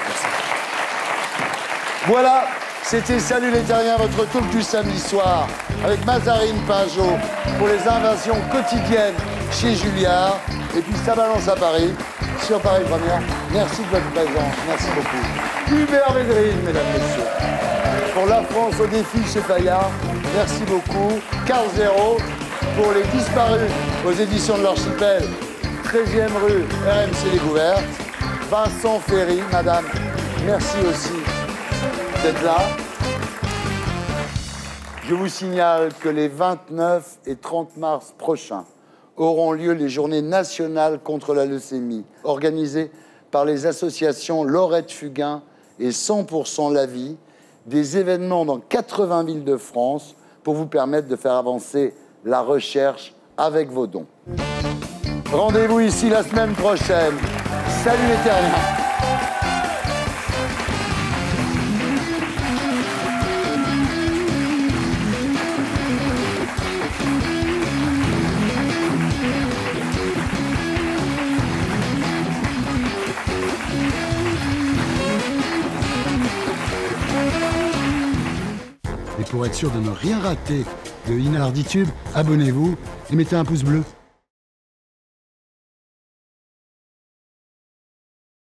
Voilà, c'était Salut les Terriens, votre talk du samedi soir, avec Mazarine Pinjot pour les invasions quotidiennes chez Julliard. Et puis ça balance à Paris, sur Paris Première. Merci de votre présence, merci beaucoup. Hubert Védrine, mesdames, messieurs. Pour La France au défi chez Fayard, merci beaucoup. Carl Zéro pour Les Disparus aux éditions de l'Archipel, 13e rue RMC Découverte. Vincent Ferry, madame, merci aussi d'être là. Je vous signale que les 29 et 30 mars prochains auront lieu les journées nationales contre la leucémie, organisées par les associations Laurette Fugain et 100% La Vie, des événements dans 80 villes de France pour vous permettre de faire avancer la recherche avec vos dons. Rendez-vous ici la semaine prochaine. Salut les Terriens! Et pour être sûr de ne rien rater de Inarditube, abonnez-vous et mettez un pouce bleu.